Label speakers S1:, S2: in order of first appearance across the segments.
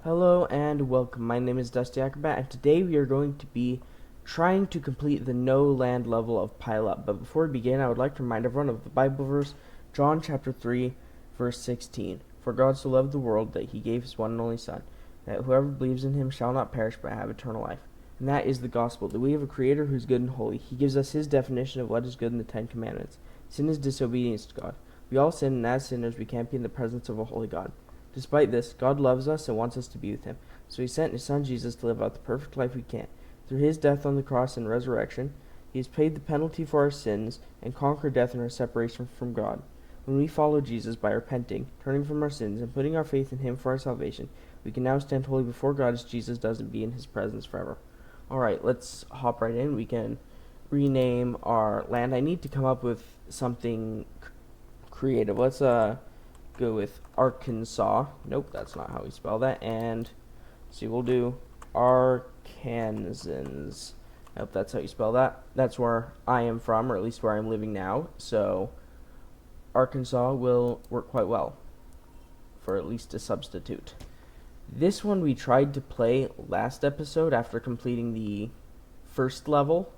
S1: Hello and welcome. My name is Dusty Acrobat, and today we are going to be trying to complete the no land level of Pile Up. But before we begin, I would like to remind everyone of the Bible verse, John chapter 3, verse 16. For God so loved the world that he gave his one and only Son, that whoever believes in him shall not perish but have eternal life. And that is the gospel, that we have a Creator who is good and holy. He gives us his definition of what is good in the Ten Commandments. Sin is disobedience to God. We all sin, and as sinners we can't be in the presence of a holy God. Despite this, God loves us and wants us to be with him. So he sent his son Jesus to live out the perfect life we can't. Through his death on the cross and resurrection, he has paid the penalty for our sins and conquered death and our separation from God. When we follow Jesus by repenting, turning from our sins, and putting our faith in him for our salvation, we can now stand holy before God as Jesus does and be in his presence forever. Alright, let's hop right in. We can rename our land. I need to come up with something creative. Let's go with Arkansas. Nope, that's not how we spell that. And see, we'll do Arkansans. Nope, that's how you spell that. That's where I am from, or at least where I'm living now. So Arkansas will work quite well for at least a substitute. This one we tried to play last episode after completing the first level,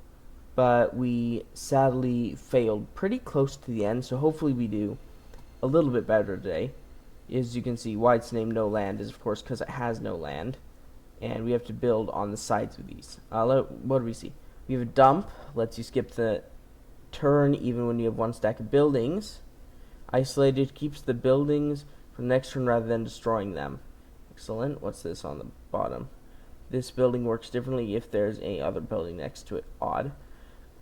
S1: but we sadly failed pretty close to the end, so hopefully we do a little bit better today. As you can see, why it's named No Land is, of course, because it has no land, and we have to build on the sides of these. What do we see? We have a dump, lets you skip the turn even when you have one stack of buildings. Isolated keeps the buildings for the next turn rather than destroying them. Excellent. What's this on the bottom? This building works differently if there's any other building next to it. Odd.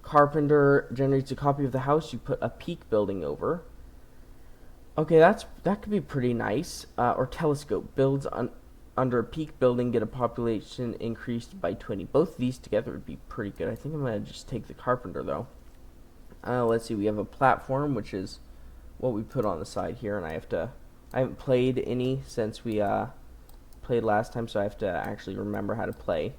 S1: Carpenter generates a copy of the house you put a peak building over. Okay, that could be pretty nice. Or telescope builds under a peak building, get a population increased by 20. Both of these together would be pretty good. I think I'm gonna just take the carpenter though. Let's see. We have a platform, which is what we put on the side here, and I haven't played any since we played last time, so I have to actually remember how to play.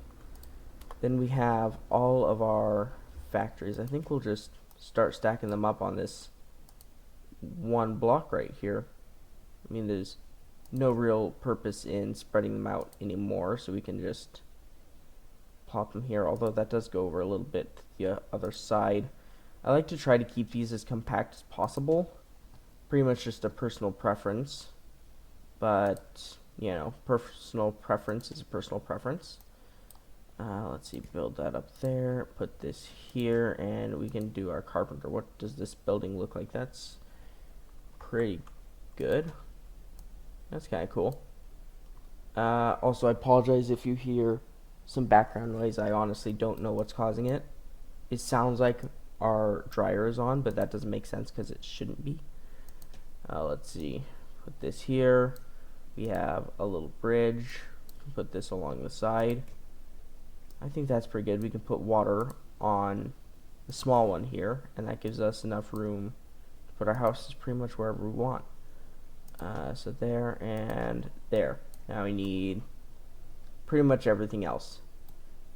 S1: Then we have all of our factories. I think we'll just start stacking them up on this one block right here. I mean, there's no real purpose in spreading them out anymore, so we can just plop them here, although that does go over a little bit to the other side. I like to try to keep these as compact as possible. Pretty much just a personal preference, but you know, personal preference is a personal preference. Let's see, build that up there, put this here, and we can do our carpenter. What does this building look like? That's pretty good. That's kind of cool. Also, I apologize if you hear some background noise. I honestly don't know what's causing it. It sounds like our dryer is on, but that doesn't make sense because it shouldn't be. Let's see, put this here. We have a little bridge. Put this along the side. I think that's pretty good. We can put water on the small one here, and that gives us enough room to put our houses pretty much wherever we want. So there and there. Now we need pretty much everything else,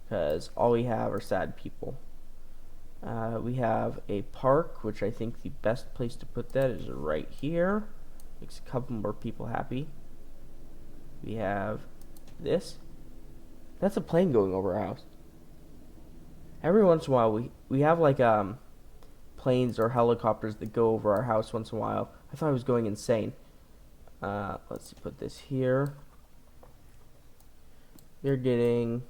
S1: because all we have are sad people. We have a park, which I think the best place to put that is right here. Makes a couple more people happy. We have this. That's a plane going over our house. Every once in a while, we have like planes or helicopters that go over our house once in a while. I thought I was going insane. Let's see, put this here. We're getting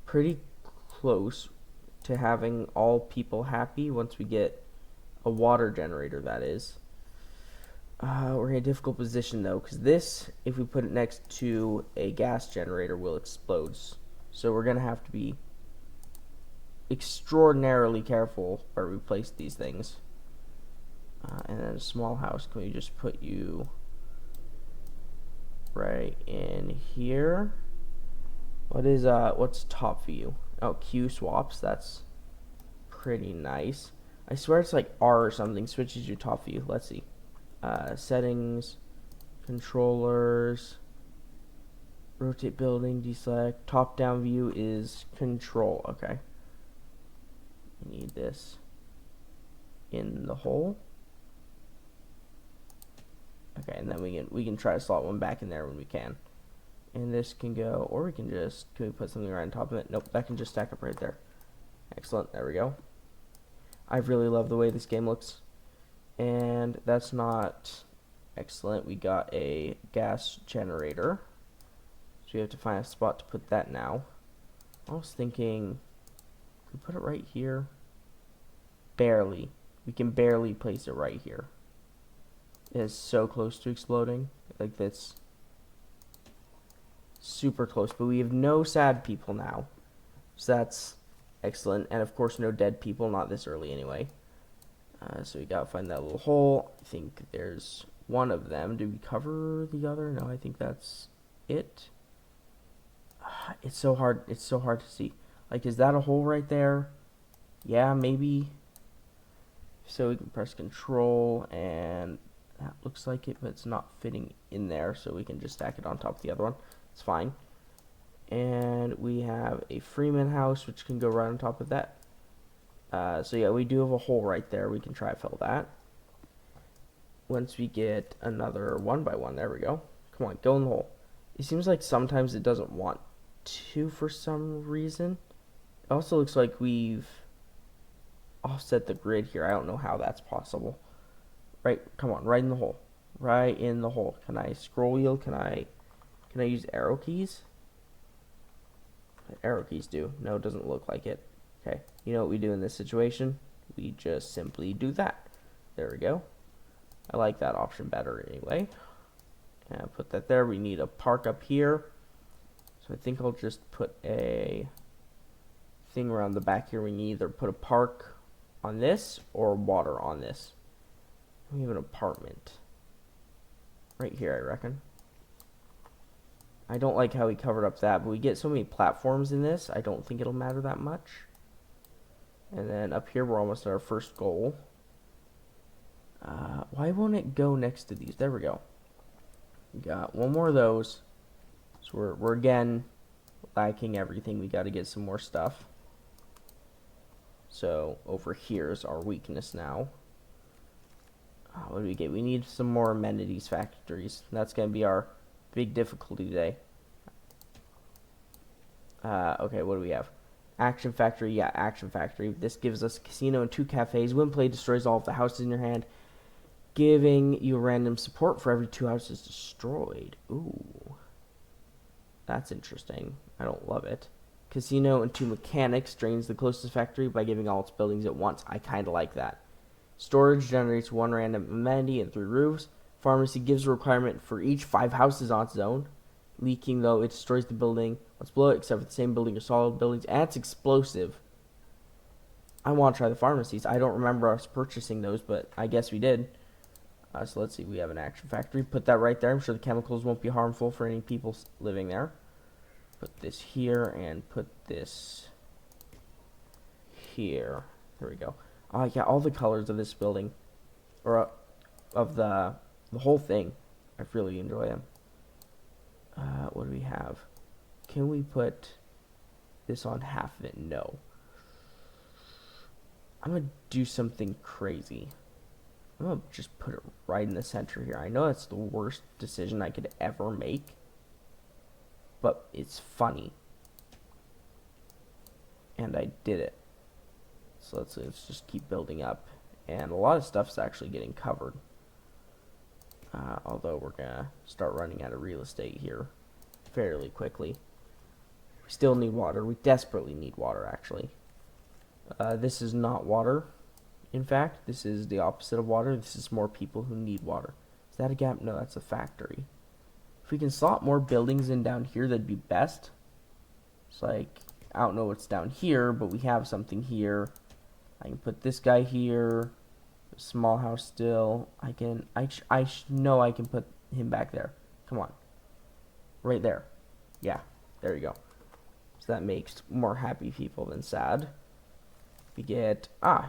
S1: pretty close to having all people happy once we get a water generator, that is. We're in a difficult position though, because this, if we put it next to a gas generator, will explode. So we're going to have to be extraordinarily careful where we place these things. And then a small house, can we just put you right in here? What's top view? Oh, Q swaps, that's pretty nice. I swear it's like R or something, switches your top view. Let's see. Settings, controllers, rotate building, deselect. Top down view is control. Okay. We need this in the hole. Okay, and then we can try to slot one back in there when we can. And this can go, or can we put something right on top of it? Nope, that can just stack up right there. Excellent, there we go. I really love the way this game looks. And that's not excellent. We got a gas generator. So we have to find a spot to put that now. I was thinking, could we put it right here? Barely. We can barely place it right here. It is so close to exploding. Like this. Super close. But we have no sad people now. So that's excellent. And of course no dead people. Not this early anyway. So we gotta find that little hole. I think there's one of them. Did we cover the other? No, I think that's it. It's so hard. It's so hard to see. Like, is that a hole right there? Yeah, maybe. So we can press control, and that looks like it, but it's not fitting in there. So we can just stack it on top of the other one. It's fine. And we have a Freeman house, which can go right on top of that. So yeah, we do have a hole right there. We can try to fill that. Once we get another 1x1, there we go. Come on, go in the hole. It seems like sometimes it doesn't want to for some reason. It also looks like we've offset the grid here. I don't know how that's possible. Right, come on, right in the hole. Right in the hole. Can I scroll wheel? Can I use arrow keys? What arrow keys do? No, it doesn't look like it. Okay, you know what we do in this situation? We just simply do that. There we go. I like that option better anyway. And put that there. We need a park up here. So I think I'll just put a thing around the back here. We can either put a park on this or water on this. We have an apartment right here, I reckon. I don't like how we covered up that, but we get so many platforms in this, I don't think it'll matter that much. And then up here, we're almost at our first goal. Why won't it go next to these? There we go. We got one more of those. So we're again lacking everything. We got to get some more stuff. So over here is our weakness now. What do we get? We need some more amenities factories. That's going to be our big difficulty today. Okay, what do we have? Action Factory. Yeah, Action Factory. This gives us a casino and 2 cafes. When played, destroys all of the houses in your hand, giving you random support for every 2 houses destroyed. Ooh. That's interesting. I don't love it. Casino and 2 mechanics drains the closest factory by giving all its buildings at once. I kind of like that. Storage generates 1 random amenity and 3 roofs. Pharmacy gives a requirement for each 5 houses on its own. Leaking, though, it destroys the building. Let's blow it, except for the same building or solid buildings. And it's explosive. I want to try the pharmacies. I don't remember us purchasing those, but I guess we did. So let's see. We have an Action Factory. Put that right there. I'm sure the chemicals won't be harmful for any people living there. Put this here and put this here. There we go. Yeah, all the colors of this building, or of the whole thing, I really enjoy them. What do we have? Can we put this on half of it? No. I'm going to do something crazy. I'm going to just put it right in the center here. I know that's the worst decision I could ever make, but it's funny. And I did it. So let's just keep building up. And a lot of stuff's actually getting covered. Although we're going to start running out of real estate here fairly quickly. We still need water. We desperately need water, actually. This is not water. In fact, this is the opposite of water. This is more people who need water. Is that a gap? No, that's a factory. If we can slot more buildings in down here, that'd be best. It's like, I don't know what's down here, but we have something here. I can put this guy here. Small house still. I know I can put him back there. Come on. Right there. Yeah, there you go. So that makes more happy people than sad. We get,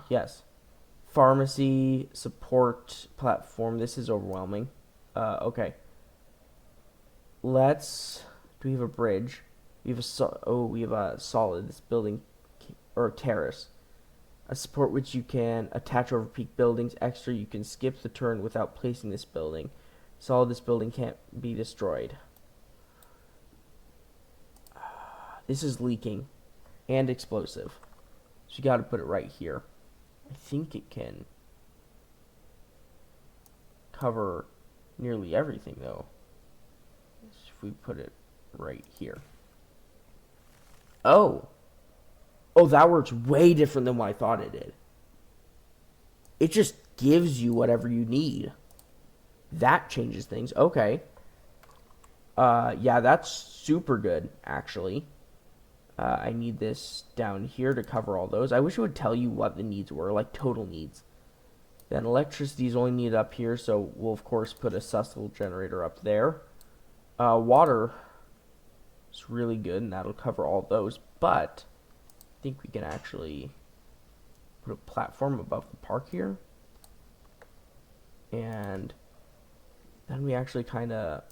S1: yes. Pharmacy support platform. This is overwhelming. Okay. Do we have a bridge? We have a solid, this building, or terrace. A support which you can attach over peak buildings. Extra, you can skip the turn without placing this building. Solid, this building can't be destroyed. This is leaking and explosive. So you got to put it right here. I think it can cover nearly everything though. If we put it right here. Oh, that works way different than what I thought it did. It just gives you whatever you need. That changes things. Okay. Yeah, that's super good, actually. I need this down here to cover all those. I wish it would tell you what the needs were, like total needs. Then electricity is only needed up here, so we'll, of course, put a Cecil generator up there. Water is really good, and that'll cover all those. But I think we can actually put a platform above the park here. And then we actually kind of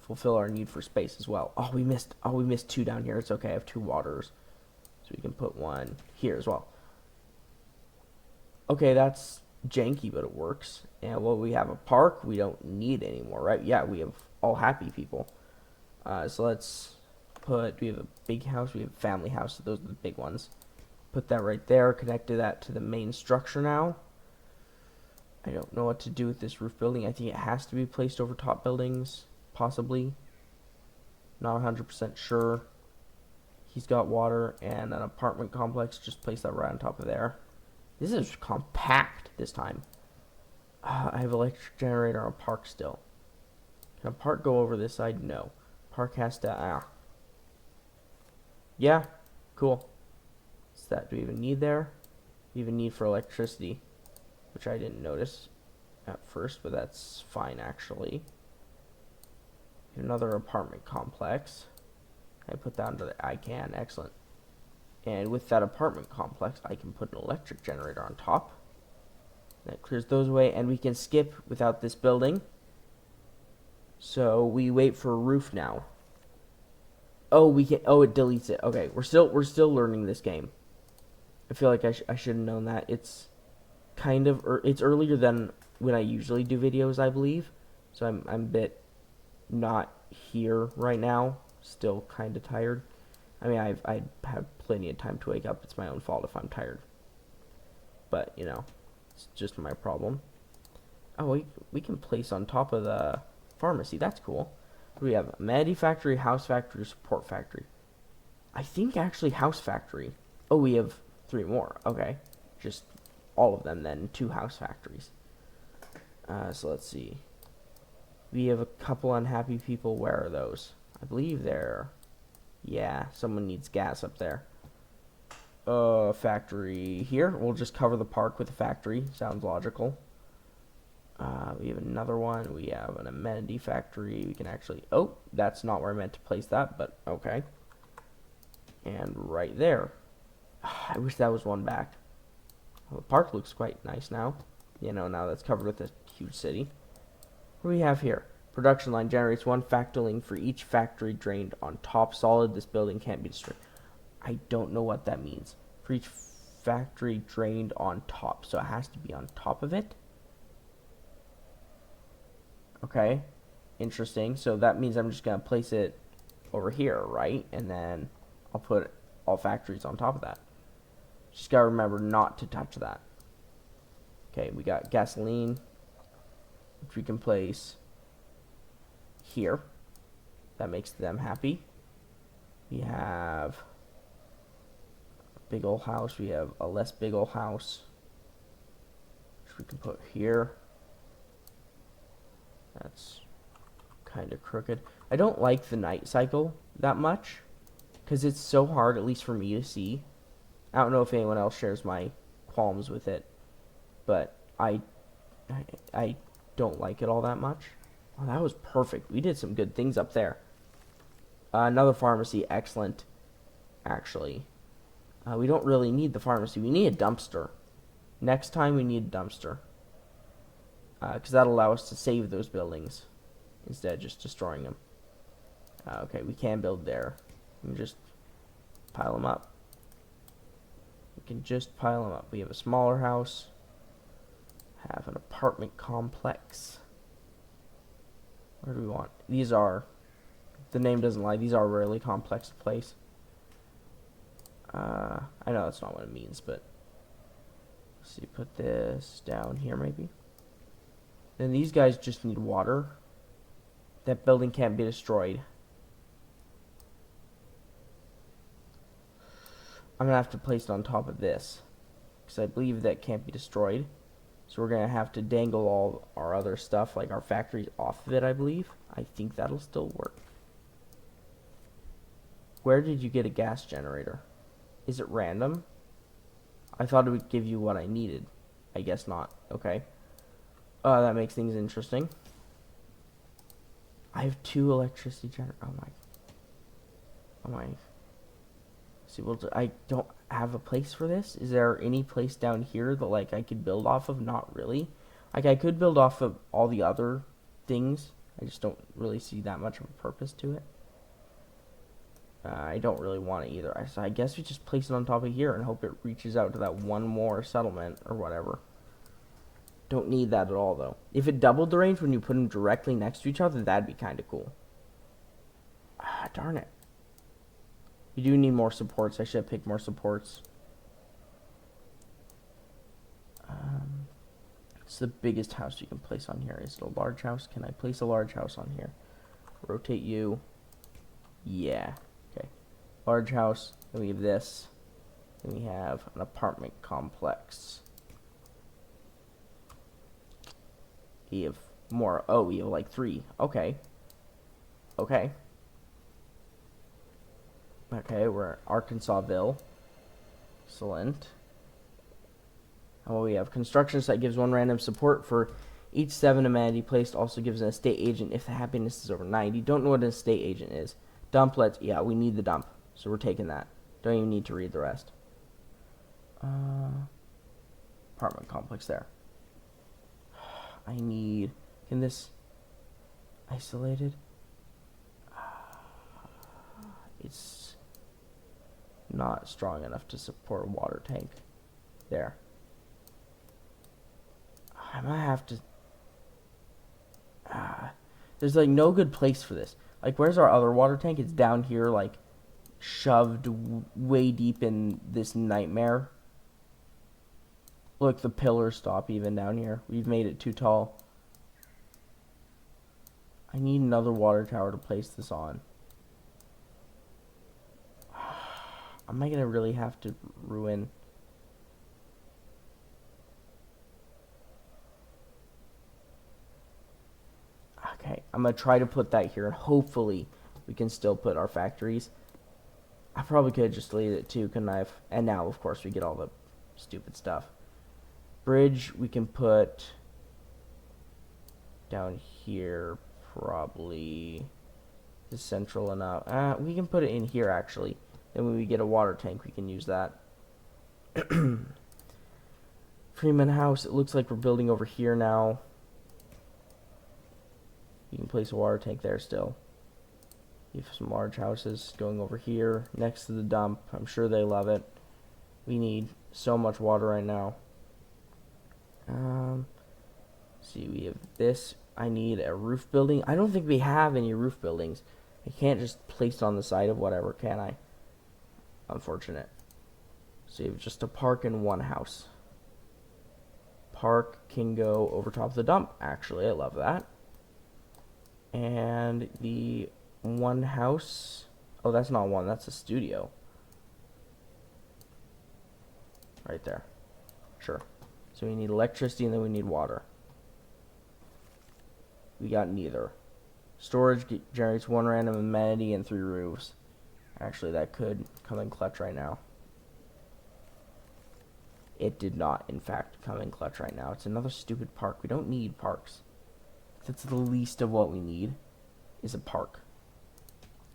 S1: fulfill our need for space as well. Oh, we missed 2 down here. It's okay. I have 2 waters. So we can put 1 here as well. Okay, that's janky, but it works. And well, we have a park. We don't need anymore, right? Yeah, we have all happy people. So let's put, we have a big house. We have a family house. So those are the big ones. Put that right there. Connected that to the main structure now. I don't know what to do with this roof building. I think it has to be placed over top buildings. Possibly. Not 100% sure. He's got water and an apartment complex. Just place that right on top of there. This is compact this time. I have electric generator on park still. Can a park go over this side? No. Park has to... Yeah. Cool. What's that? Do we even need there? We even need for electricity. Which I didn't notice at first, but that's fine actually. Another apartment complex. I put that under the... I can. Excellent. And with that apartment complex, I can put an electric generator on top. That clears those away, and we can skip without this building. So we wait for a roof now. Oh, we can... Oh, it deletes it. Okay, we're still learning this game. I feel like I should have known that. It's kind of... it's earlier than when I usually do videos, I believe. So I'm a bit not here right now. Still kind of tired. I mean, I have plenty of time to wake up. It's my own fault if I'm tired. But, you know, it's just my problem. Oh, we can place on top of the pharmacy. That's cool. We have amenity factory, house factory, support factory. I think actually house factory. Oh, we have 3 more. Okay. Just all of them then. 2 house factories. So let's see. We have a couple unhappy people. Where are those? I believe they're... Yeah, someone needs gas up there. Factory here. We'll just cover the park with a factory. Sounds logical. We have another one. We have an amenity factory. We can actually... Oh, that's not where I meant to place that, but okay. And right there. I wish that was one back. Well, the park looks quite nice now. You know, now that's covered with a huge city. What do we have here? Production line generates 1 factoring for each factory drained on top solid. This building can't be destroyed. I don't know what that means. For each factory drained on top. So it has to be on top of it? Okay. Interesting. So that means I'm just going to place it over here, right? And then I'll put all factories on top of that. Just got to remember not to touch that. Okay, we got gasoline, which we can place here. That makes them happy. We have a big old house. We have a less big old house, which we can put here. That's kind of crooked. I don't like the night cycle that much because it's so hard, at least for me, to see. I don't know if anyone else shares my qualms with it, but I don't like it all that much. Oh, that was perfect. We did some good things up there. Another pharmacy, excellent. Actually, we don't really need the pharmacy. We need a dumpster. Next time we need a dumpster. Because that'll allow us to save those buildings instead of just destroying them. Okay, we can build there. We can just pile them up. We can just pile them up. We have a smaller house. Have an apartment complex. Where do we want? These are The name doesn't lie. These are really complex to place. I know that's not what it means, but let's see, put this down here maybe. Then these guys just need water. That building can't be destroyed. I'm gonna have to place it on top of this because I believe that can't be destroyed. So we're gonna have to dangle all our other stuff, like our factories, off of it, I believe. I think that'll still work. Where did you get a gas generator? Is it random? I thought it would give you what I needed. I guess not. Okay. That makes things interesting. I have 2 electricity generators. Oh my. See, well, I don't have a place for this. Is there any place down here that, like, I could build off of? Not really. Like, I could build off of all the other things. I just don't really see that much of a purpose to it. I don't really want it either. So I guess we just place it on top of here and hope it reaches out to that one more settlement or whatever. Don't need that at all, though. If it doubled the range when you put them directly next to each other, that'd be kind of cool. Ah, darn it. We do need more supports. I should have picked more supports. It's the biggest house you can place on here. Is it a large house? Can I place a large house on here? Rotate you. Yeah. Okay. Large house. Then we have this. Then we have an apartment complex. We have more. Oh, we have like 3. Okay. Okay. Okay, we're at Arkansasville. Excellent. And what we have, construction site gives 1 random support for each 7 amenity placed. Also gives an estate agent if the happiness is over 90. Don't know what an estate agent is. Dump, yeah, we need the dump. So we're taking that. Don't even need to read the rest. Apartment complex there. I need, can this, isolated? It's not strong enough to support a water tank. There. I might have to, there's like no good place for this. Like, where's our other water tank? It's down here, like, shoved way deep in this nightmare. Look, the pillars stop even down here. We've made it too tall. I need another water tower to place this on. Am I gonna really have to ruin? Okay, I'm gonna try to put that here, and hopefully we can still put our factories. I probably could have just deleted it too, couldn't I have? And now, of course, we get all the stupid stuff. Bridge, we can put down here, probably. Is central enough? We can put it in here, actually. Then when we get a water tank, we can use that. Freeman House, it looks like we're building over here now. You can place a water tank there still. You have some large houses going over here next to the dump. I'm sure they love it. We need so much water right now. See, we have this. I need a roof building. I don't think we have any roof buildings. I can't just place it on the side of whatever, can I? Unfortunate. So you have just a park and 1 house. Park can go over top of the dump, actually. I love that. And the 1 house. Oh, that's not 1. That's a studio. Right there. Sure. So we need electricity and then we need water. We got neither. Storage generates 1 random amenity and 3 roofs. Actually, that could come in clutch right now. It did not, in fact, come in clutch right now. It's another stupid park. We don't need parks. That's the least of what we need, is a park.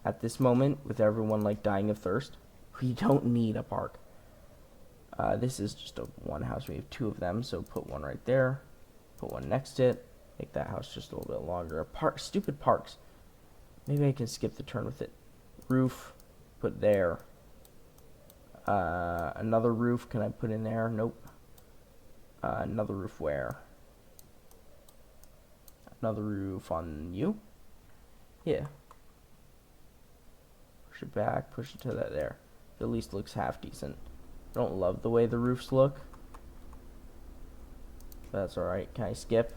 S1: At this moment, with everyone like dying of thirst, we don't need a park. This is just a 1 house. We have 2 of them, so put 1 right there. Put 1 next to it. Make that house just a little bit longer. Stupid parks. Maybe I can skip the turn with it. Roof. Put there. Another roof. Can I put in there? Nope. Another roof where? Another roof on you? Yeah. Push it back, push it to that there. It at least looks half decent. I don't love the way the roofs look. But that's alright. Can I skip?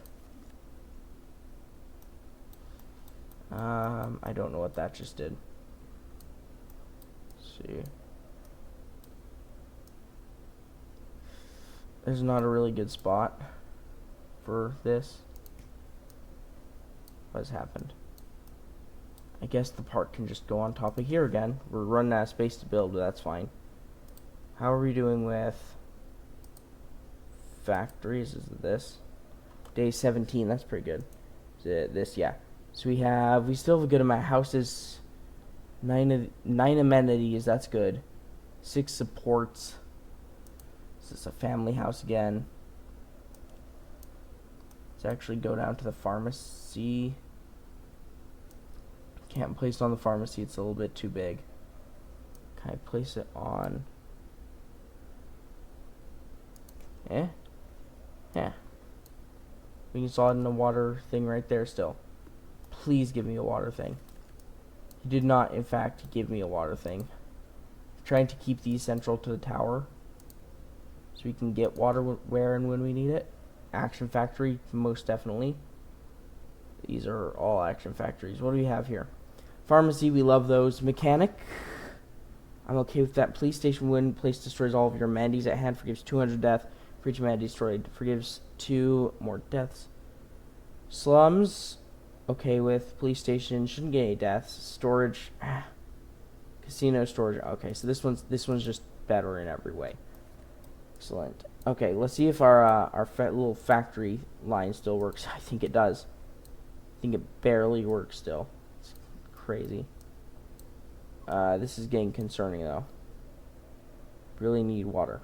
S1: I don't know what that just did. Let's see. There's not a really good spot for this. What has happened? I guess the park can just go on top of here again. We're running out of space to build, but that's fine. How are we doing with factories? Is it this? Day 17, that's pretty good. Is it this? Yeah. So we still have a good amount of houses. 9 amenities, that's good. 6 supports. This is a family house again. Let's actually go down to the pharmacy. Can't place it on the pharmacy, it's a little bit too big. Can I place it on? Yeah. We can saw it in a water thing right there still. Please give me a water thing. He did not, in fact, give me a water thing. I'm trying to keep these central to the tower so we can get water where and when we need it. Action Factory, most definitely. These are all Action Factories. What do we have here? Pharmacy, we love those. Mechanic, I'm okay with that. Police station, when place destroys all of your amenities at hand, forgives 200 death for each amenity destroyed. Forgives 2 more deaths. Slums, okay with. Police station, shouldn't get any deaths. Storage, casino storage. Okay, so this one's just better in every way. Excellent. Okay, let's see if our little factory line still works. I think it does. I think it barely works still. It's crazy. This is getting concerning though. Really need water.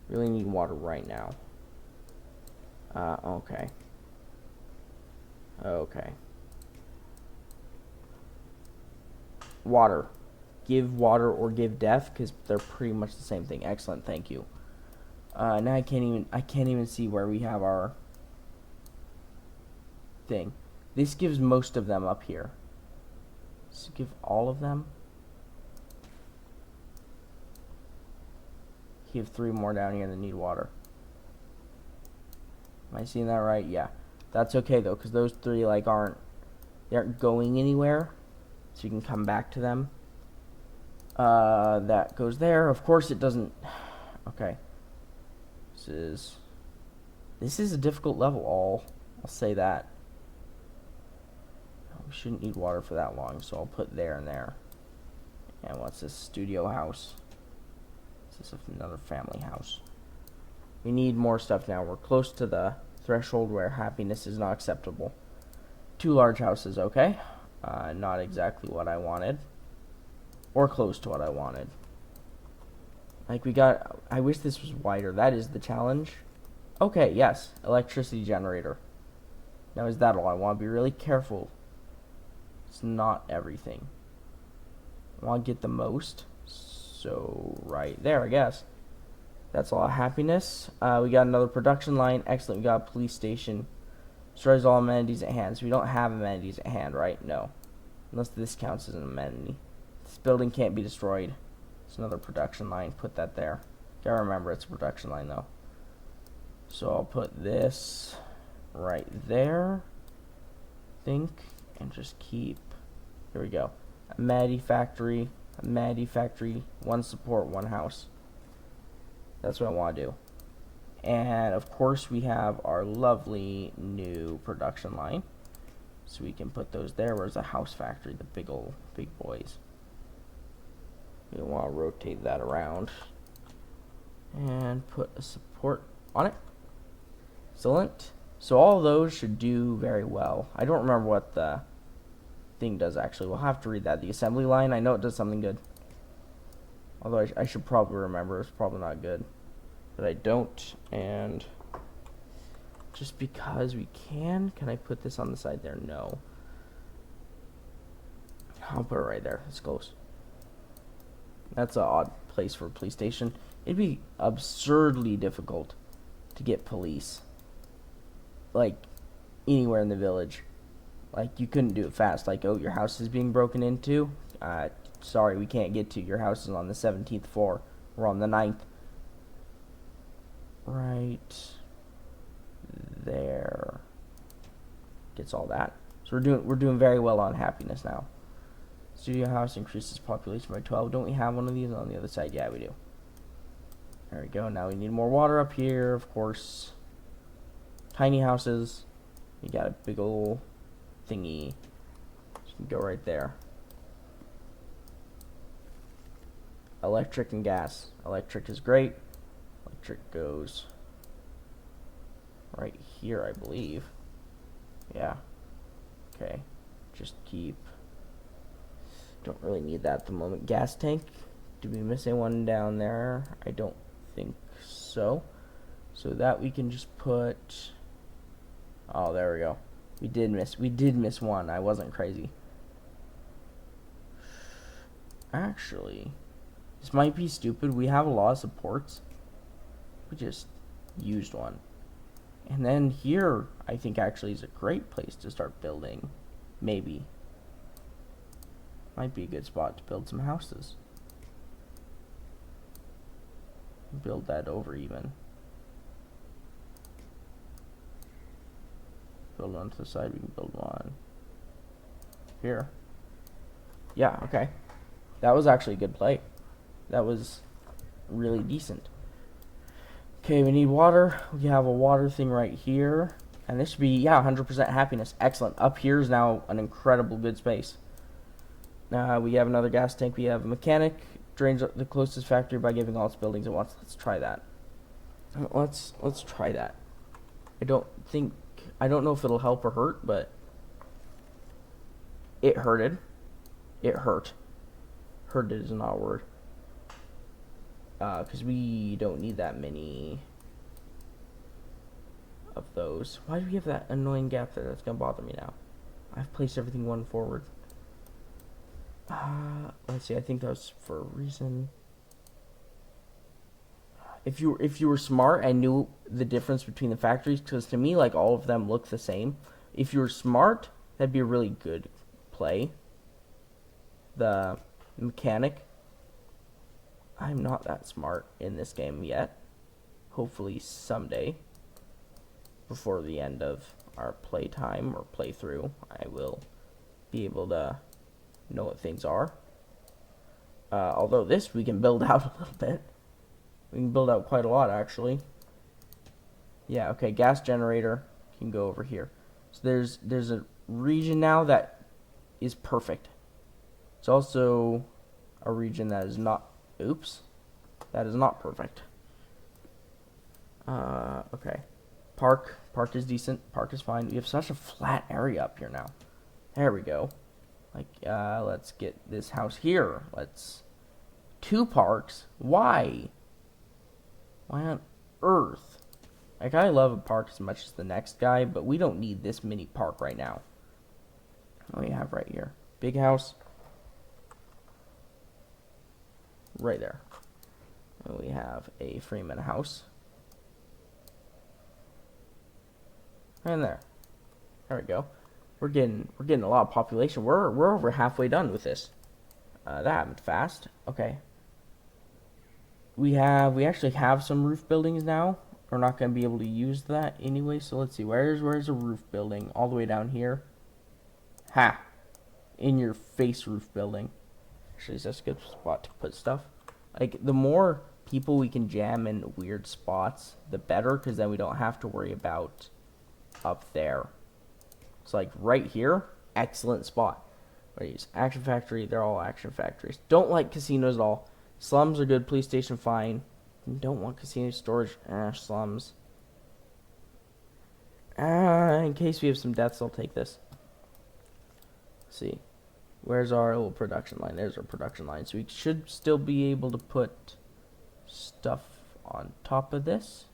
S1: Really need water right now. Okay. Okay. Water. Give water or give death, because they're pretty much the same thing. Excellent, thank you. Now I can't even see where we have our thing. This gives most of them up here. So give all of them. Give 3 more down here that need water. Am I seeing that right? Yeah. That's okay though, because those 3 like aren't going anywhere. So you can come back to them. That goes there. Of course it doesn't. Okay. This is a difficult level. I'll say that. We shouldn't need water for that long, so I'll put there and there. And what's this? Studio house. This is another family house. We need more stuff now. We're close to the threshold where happiness is not acceptable. 2 large houses, okay. Not exactly what I wanted. Or close to what I wanted. Like I wish this was wider. That is the challenge. Okay, yes. Electricity generator. Now is that all? I want to be really careful. It's not everything. I want to get the most. So, right there, I guess. That's all happiness. We got another production line. Excellent. We got a police station. Destroys all amenities at hand. So we don't have amenities at hand, right? No. Unless this counts as an amenity. This building can't be destroyed. It's another production line. Put that there. Gotta remember it's a production line, though. So I'll put this right there. And just keep. Here we go. A Maddie factory. 1 support, 1 house. That's what I want to do. And of course we have our lovely new production line. So we can put those there. Where's the house factory? The big boys. We want to rotate that around. And put a support on it. Excellent. So all those should do very well. I don't remember what the thing does actually. We'll have to read that. The assembly line, I know it does something good. Although I should probably remember. It's probably not good. But I don't. And just because we can I put this on the side there? No. I'll put it right there. It's close. That's an odd place for a police station. It'd be absurdly difficult to get police. Like, anywhere in the village. Like, you couldn't do it fast. Like, oh, your house is being broken into. Sorry, we can't get to your house is on the 17th floor. We're on the 9th. Right there. Gets all that. So we're doing very well on happiness now. Studio house increases population by 12. Don't we have one of these on the other side? Yeah, we do. There we go. Now we need more water up here, of course. Tiny houses. We got a big old thingy. So you can go right there. Electric and gas. Electric is great. Electric goes right here, I believe. Yeah. Okay. Just keep. Don't really need that at the moment. Gas tank. Did we miss anyone down there? I don't think so. So that we can just put. Oh, there we go. We did miss one. I wasn't crazy. Actually, this might be stupid. We have a lot of supports. We just used one. And then here, I think actually is a great place to start building. Maybe. Might be a good spot to build some houses. Build that over even. Build on to the side, we can build one here. Yeah, okay. That was actually a good play. That was really decent. Okay, we need water. We have a water thing right here. And this should be, yeah, 100% happiness. Excellent. Up here is now an incredible good space. We have another gas tank. We have a mechanic. Drains the closest factory by giving all its buildings at once. Let's try that. Let's try that. I don't know if it'll help or hurt, but it hurted. It hurt. Hurted is not a word. Because we don't need that many of those. Why do we have that annoying gap there? That's gonna bother me now. I've placed everything one forward. Let's see. I think that was for a reason. If you were smart and knew the difference between the factories, because to me, like, all of them look the same. If you were smart, that'd be a really good play. The mechanic. I'm not that smart in this game yet. Hopefully someday, before the end of our playtime or playthrough, I will be able to know what things are. Although this we can build out a little bit. We can build out quite a lot, actually. Yeah, okay, gas generator can go over here. So there's a region now that is perfect. It's also a region that is not, oops, that is not perfect. Okay. Park is decent. Park is fine. We have such a flat area up here now. There we go. Like, let's get this house here. Let's, 2 parks. Why? Why on earth? Like, I love a park as much as the next guy, but we don't need this mini park right now. What do we have right here? Big house. Right there. And we have a Freeman house. And there. There we go. We're getting a lot of population. We're over halfway done with this. That happened fast. Okay. We actually have some roof buildings now. We're not going to be able to use that anyway. So let's see. Where's a roof building? All the way down here. Ha! In your face roof building. Actually, is this a good spot to put stuff? Like, the more people we can jam in weird spots, the better, because then we don't have to worry about up there. It's like right here, excellent spot. Action Factory, they're all Action Factories. Don't like casinos at all. Slums are good, police station fine. Don't want casino storage, slums. In case we have some deaths, I'll take this. Let's see. Where's our little production line? There's our production line. So we should still be able to put stuff on top of this.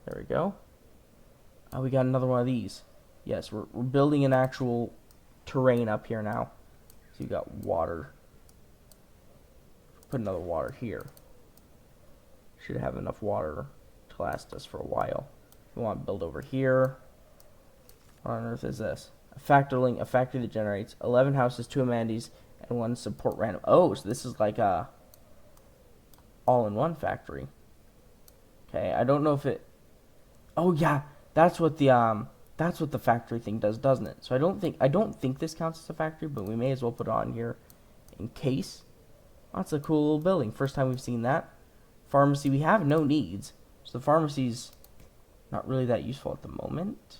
S1: There we go. We got another one of these. Yes, we're building an actual terrain up here now. So you got water. Put another water here. Should have enough water to last us for a while. We want to build over here. What on earth is this? a factory that generates 11 houses, 2 amenities, and 1 support random. Oh, so this is like a all-in-one factory. Okay, I don't know if it. Oh yeah, that's what the factory thing does, doesn't it? So I don't think this counts as a factory, but we may as well put it on here in case. That's a cool little building. First time we've seen that. Pharmacy, we have no needs, so the pharmacy's not really that useful at the moment.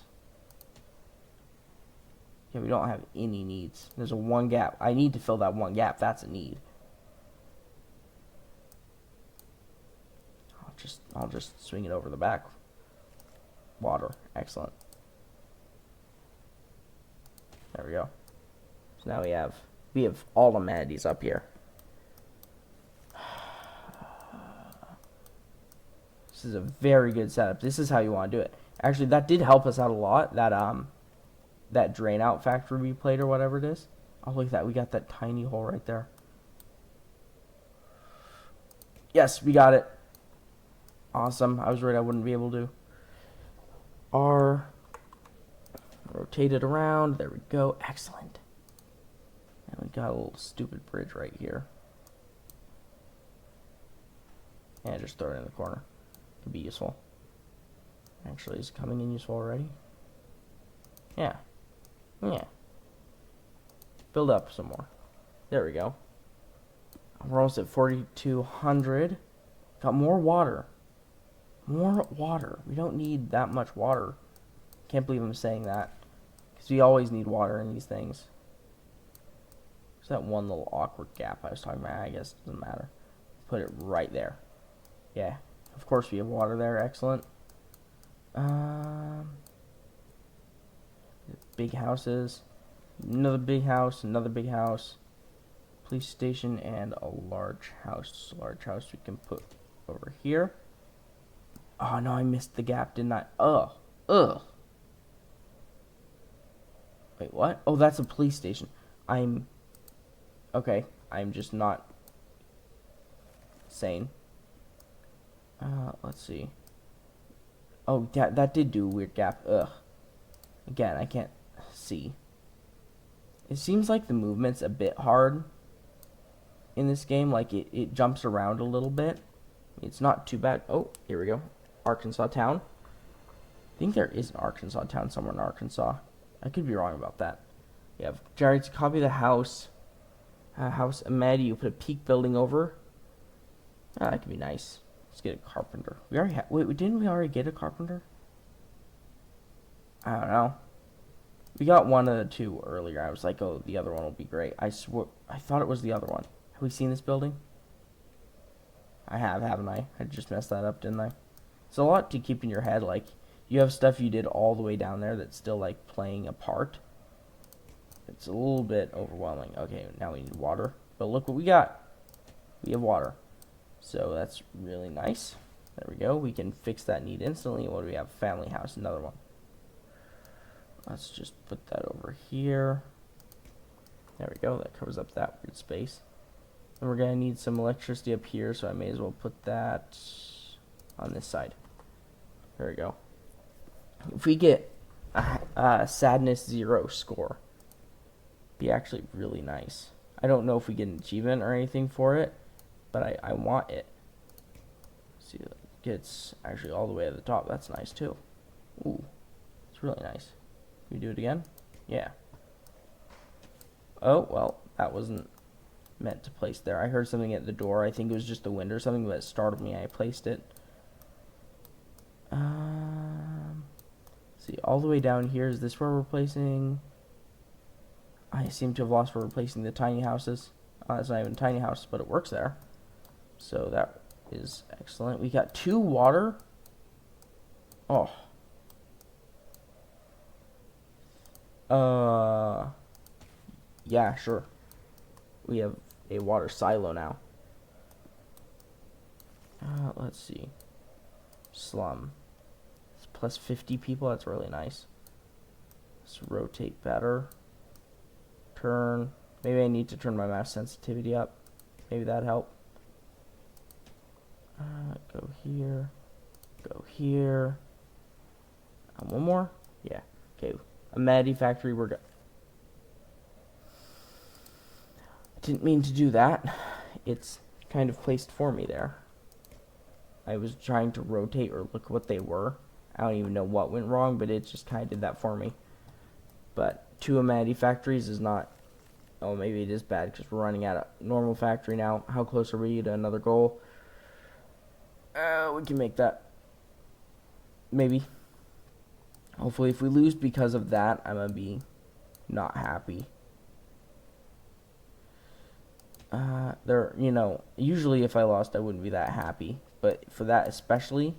S1: Yeah, we don't have any needs. There's a 1 gap. I need to fill that 1 gap. That's a need. I'll just swing it over the back. Water, excellent. There we go. So now we have all amenities up here. This is a very good setup. This is how you want to do it. Actually, that did help us out a lot. That drain out factory we played or whatever it is. Oh, look at that. We got that tiny hole right there. Yes, we got it. Awesome. I was worried I wouldn't be able to. R. Rotate it around. There we go. Excellent. And we got a little stupid bridge right here. And just throw it in the corner. Could be useful. Actually, is it coming in useful already? Yeah. Yeah. Build up some more. There we go. We're almost at 4,200. Got more water. More water. We don't need that much water. Can't believe I'm saying that. Because we always need water in these things. There's that one little awkward gap I was talking about. I guess it doesn't matter. Put it right there. Yeah. Of course we have water there. Excellent. Big houses. Another big house. Another big house. Police station and a large house. Large house we can put over here. Oh no, I missed the gap, didn't I? Ugh. Wait, what? Oh, that's a police station. Okay, I'm just not sane. Let's see. Oh, that did do a weird gap. Ugh. Again, I can't see. It seems like the movement's a bit hard in this game. Like, it jumps around a little bit. It's not too bad. Oh, here we go. Arkansas town. I think there is an Arkansas town somewhere in Arkansas. I could be wrong about that. You have generates a copy of the house. House amenity. You put a peak building over. That could be nice. Let's get a carpenter. We already wait, didn't we already get a carpenter? I don't know. We got one of the 2 earlier. I was like, oh, the other one will be great. I thought it was the other one. Have we seen this building? I have, haven't I? I just messed that up, didn't I? It's a lot to keep in your head. Like, you have stuff you did all the way down there that's still, like, playing a part. It's a little bit overwhelming. Okay, now we need water. But look what we got. We have water. So that's really nice. There we go. We can fix that need instantly. What do we have? Family house, another one. Let's just put that over here. There we go. That covers up that weird space. And we're going to need some electricity up here, so I may as well put that on this side. There we go. If we get a sadness 0 score, be actually really nice. I don't know if we get an achievement or anything for it, but I want it. See, it gets actually all the way to the top. That's nice too. Ooh, it's really nice. Can we do it again? Yeah. Oh, well, that wasn't meant to place there. I heard something at the door. I think it was just the wind or something, but it startled me. I placed it. See, all the way down here, is this where we're placing? I seem to have lost where we're placing the tiny houses. It's not even a tiny house, but it works there. So that is excellent. We got 2 water. Oh. Yeah, sure. We have a water silo now. Let's see. Slum. It's plus 50 people. That's really nice. Let's rotate better. Turn. Maybe I need to turn my mouse sensitivity up. Maybe that'd help. Go here. Go here. One more? Yeah. Okay. Amenity factory. We're good. Didn't mean to do that. It's kind of placed for me there. I was trying to rotate or look what they were. I don't even know what went wrong, but it just kind of did that for me. But 2 amenity factories is not... Oh, maybe it is bad because we're running out of normal factory now. How close are we to another goal? We can make that. Maybe. Hopefully if we lose because of that, I'm going to be not happy. Usually if I lost, I wouldn't be that happy. But for that especially...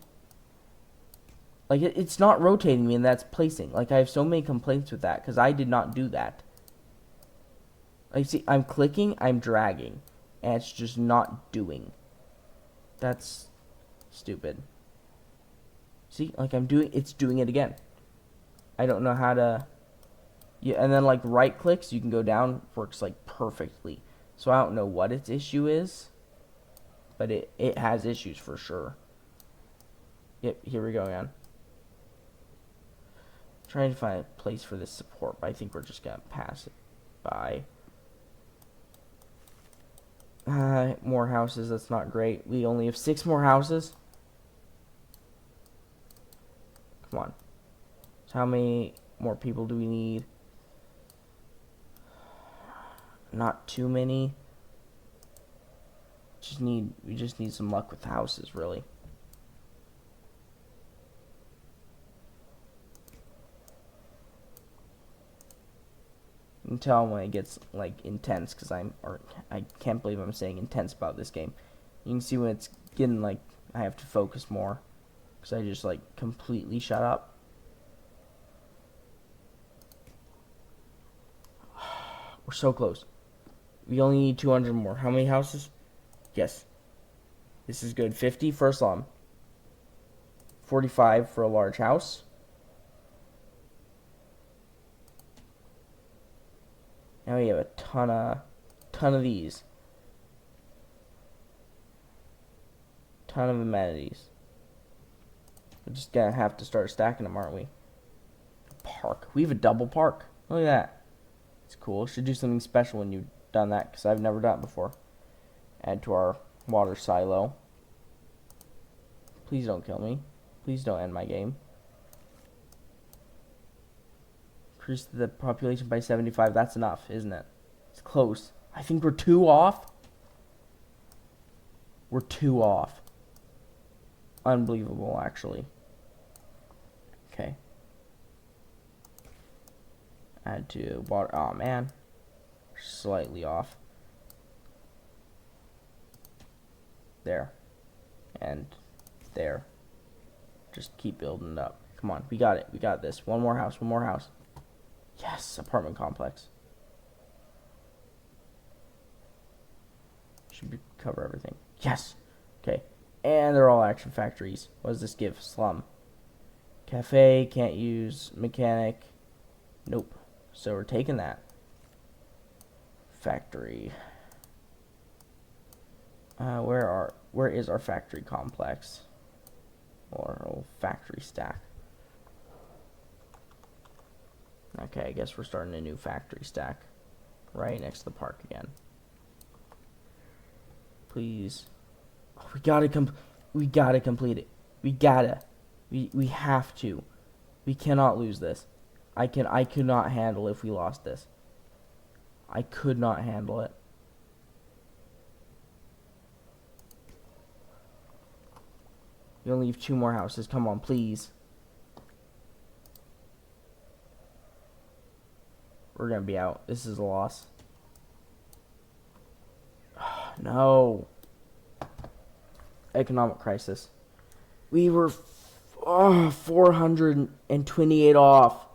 S1: Like, it's not rotating me, and that's placing. Like, I have so many complaints with that, because I did not do that. Like, see, I'm clicking, I'm dragging, and it's just not doing. That's stupid. See, like, it's doing it again. I don't know how to... Yeah, and then, like, right clicks, you can go down, works, like, perfectly. So I don't know what its issue is, but it has issues for sure. Yep, here we go again. Trying to find a place for this support, but I think we're just gonna pass it by. More houses, that's not great. We only have 6 more houses. Come on. So how many more people do we need? Not too many. We just need some luck with the houses, really. You can tell when it gets like intense because I can't believe I'm saying intense about this game. You can see when it's getting like I have to focus more because I just like completely shut up. We're so close. We only need 200 more. How many houses? Yes. This is good. 50 for Islam. 45 for a large house. Now we have a ton of these. Ton of amenities. We're just gonna have to start stacking them, aren't we? Park. We have a double park. Look at that. It's cool. Should do something special when you've done that, because I've never done it before. Add to our water silo. Please don't kill me. Please don't end my game. Increase the population by 75. That's enough, isn't it? It's close. I think we're 2 off. We're 2 off. Unbelievable, actually. Okay. Add to water. Oh, man. Slightly off. There. And there. Just keep building it up. Come on. We got it. We got this. One more house. One more house. Yes. Apartment complex. Should cover everything. Yes. Okay. And they're all action factories. What does this give? Slum. Cafe. Can't use. Mechanic. Nope. So we're taking that. Factory. Where is our factory complex? Or factory stack. Okay, I guess we're starting a new factory stack. Right next to the park again. Please. Oh, we gotta complete it. We have to. We cannot lose this. I could not handle if we lost this. I could not handle it. You only leave 2 more houses. Come on, please. We're gonna be out. This is a loss. No. Economic crisis. We were 428 off.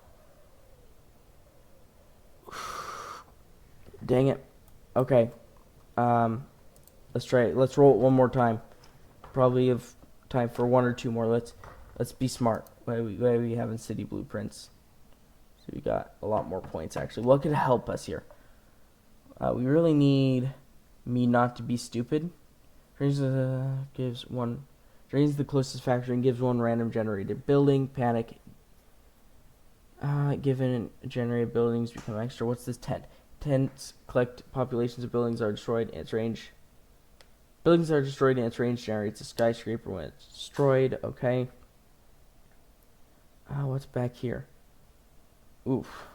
S1: Dang it. Okay. Let's try it. Let's roll it one more time. Probably have time for 1 or 2 more. Let's be smart. Why are we having city blueprints? So we got a lot more points actually. What could help us here? We really need me not to be stupid. Drains the closest factory and gives 1 random generated building. Panic. Given generated buildings become extra. What's this? 10. Tents collect populations of buildings are destroyed and its range. Buildings are destroyed and its range generates a skyscraper when it's destroyed. Okay. What's back here? Oof.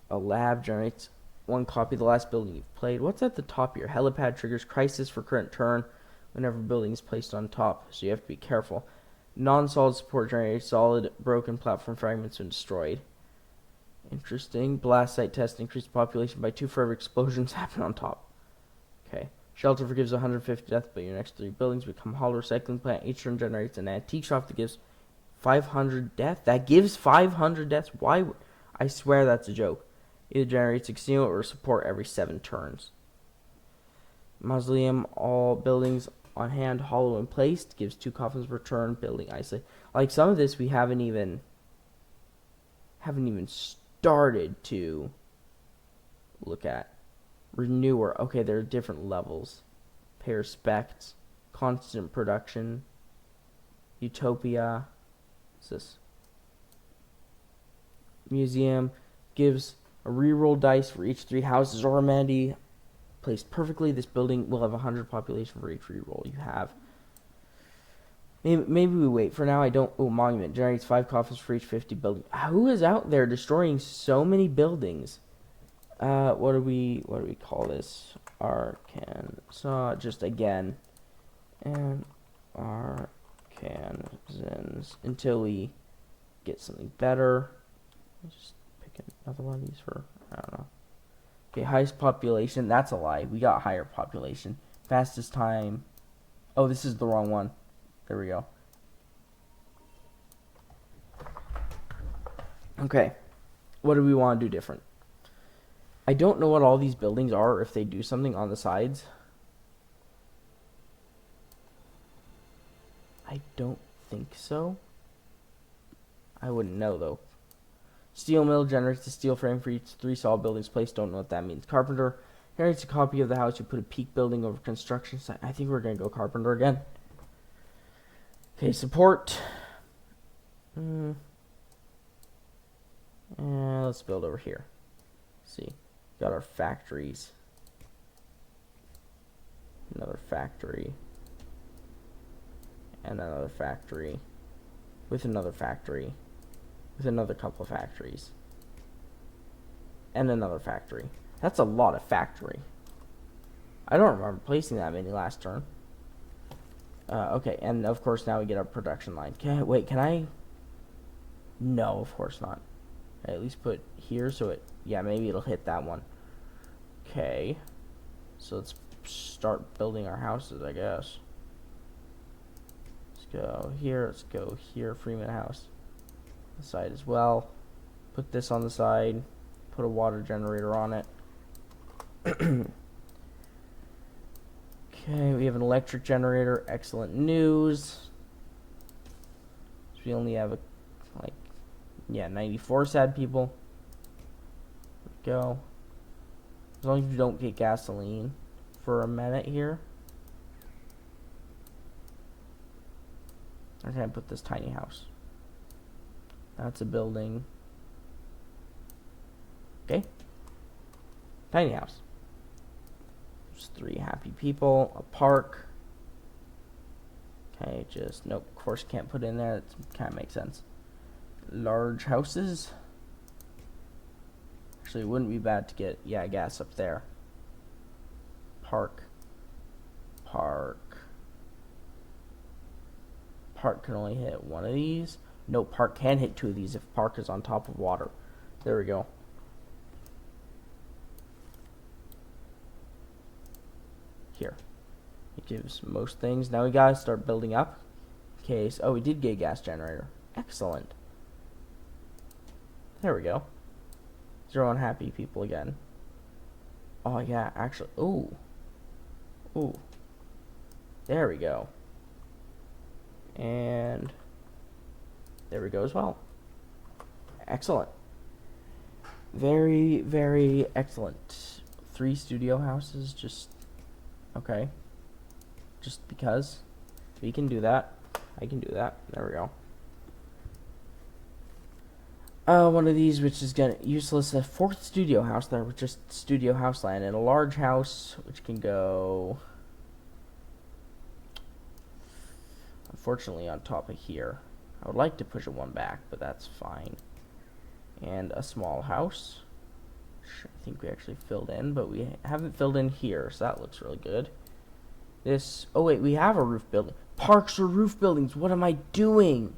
S1: A lab generates one copy of the last building you've played. What's at the top here? Helipad triggers crisis for current turn whenever building is placed on top, so you have to be careful. Non-solid support generates solid broken platform fragments when destroyed. Interesting. Blast site test increased population by 2 for every explosions happen on top. Okay. Shelter forgives 150 death, but your next 3 buildings become hollow recycling plant. Each turn generates an antique shop that gives 500 death. That gives 500 deaths? Why? I swear that's a joke. Either generates a casino or support every 7 turns. Mausoleum, all buildings on hand, hollow and placed, gives 2 coffins per turn. Building isolate. Like some of this, we haven't even started to look at. Renewer. Okay, there are different levels. Pair specs, constant production, utopia. What's this? Museum gives a reroll dice for each 3 houses or amenity placed perfectly. This building will have 100 population for each reroll you have. Maybe we wait for now. I don't. Oh, monument generates 5 coffins for each 50 building. Who is out there destroying so many buildings? What do we call this? Arkansas. Just again, and Arkansans until we get something better. Just pick another one of these for, I don't know. Okay, highest population. That's a lie. We got higher population. Fastest time. Oh, this is the wrong one. There we go. Okay. What do we want to do different? I don't know what all these buildings are or if they do something on the sides. I don't think so. I wouldn't know, though. Steel mill generates a steel frame for each 3 solid buildings placed. Don't know what that means. Carpenter generates a copy of the house. You put a peak building over construction site. I think we're going to go carpenter again. Okay, support. Let's build over here. Let's see. Got our factories. Another factory. And another factory. With another factory. With another couple of factories. And another factory. That's a lot of factory. I don't remember placing that many last turn. Okay, and of course now we get our production line. Can I? No, of course not. Okay, at least put here so it, yeah, maybe it'll hit that one. Okay, so let's start building our houses, I guess. Let's go here, Freeman House. The side as well. Put this on the side. Put a water generator on it. Okay, we have an electric generator. Excellent news. So we only have 94 sad people. There we go. As long as you don't get gasoline for a minute here. Okay, I put this tiny house. That's a building. Okay. Tiny house. Just 3 happy people. A park. Okay, nope, of course can't put in there. That kind of makes sense. Large houses. Actually, it wouldn't be bad to get, gas up there. Park. Park can only hit 1 of these. No, park can hit 2 of these if park is on top of water. There we go. Here. It gives most things. Now we gotta start building up. Okay, so, we did get a gas generator. Excellent. There we go. 0 unhappy people again. Oh, yeah, actually. Ooh. There we go. And there we go as well. Excellent. Very, very excellent. 3 studio houses, just okay. Just because we can do that. I can do that. There we go. One of these, which is gonna useless. A fourth studio house there with just studio house land, and a large house which can go, unfortunately, on top of here. I would like to push it one back, but that's fine. And a small house. I think we actually filled in, but we haven't filled in here, so that looks really good. This. Oh wait, we have a roof building. Parks or roof buildings. What am I doing?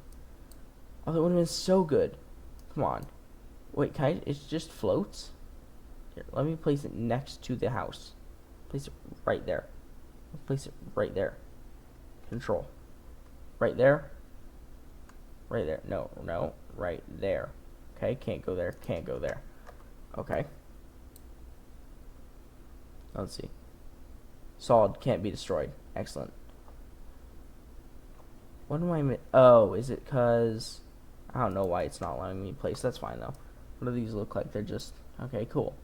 S1: Oh, that would have been so good. Come on. Wait, can I? It just floats? Here, let me place it next to the house. Place it right there. Place it right there. Control. Right there. Right there. No, no. Right there. Okay, can't go there. Can't go there. Okay. Let's see. Solid, can't be destroyed. Excellent. What am I... Oh, is it because... I don't know why it's not allowing me to place. That's fine, though. What do these look like? They're just... Okay, cool.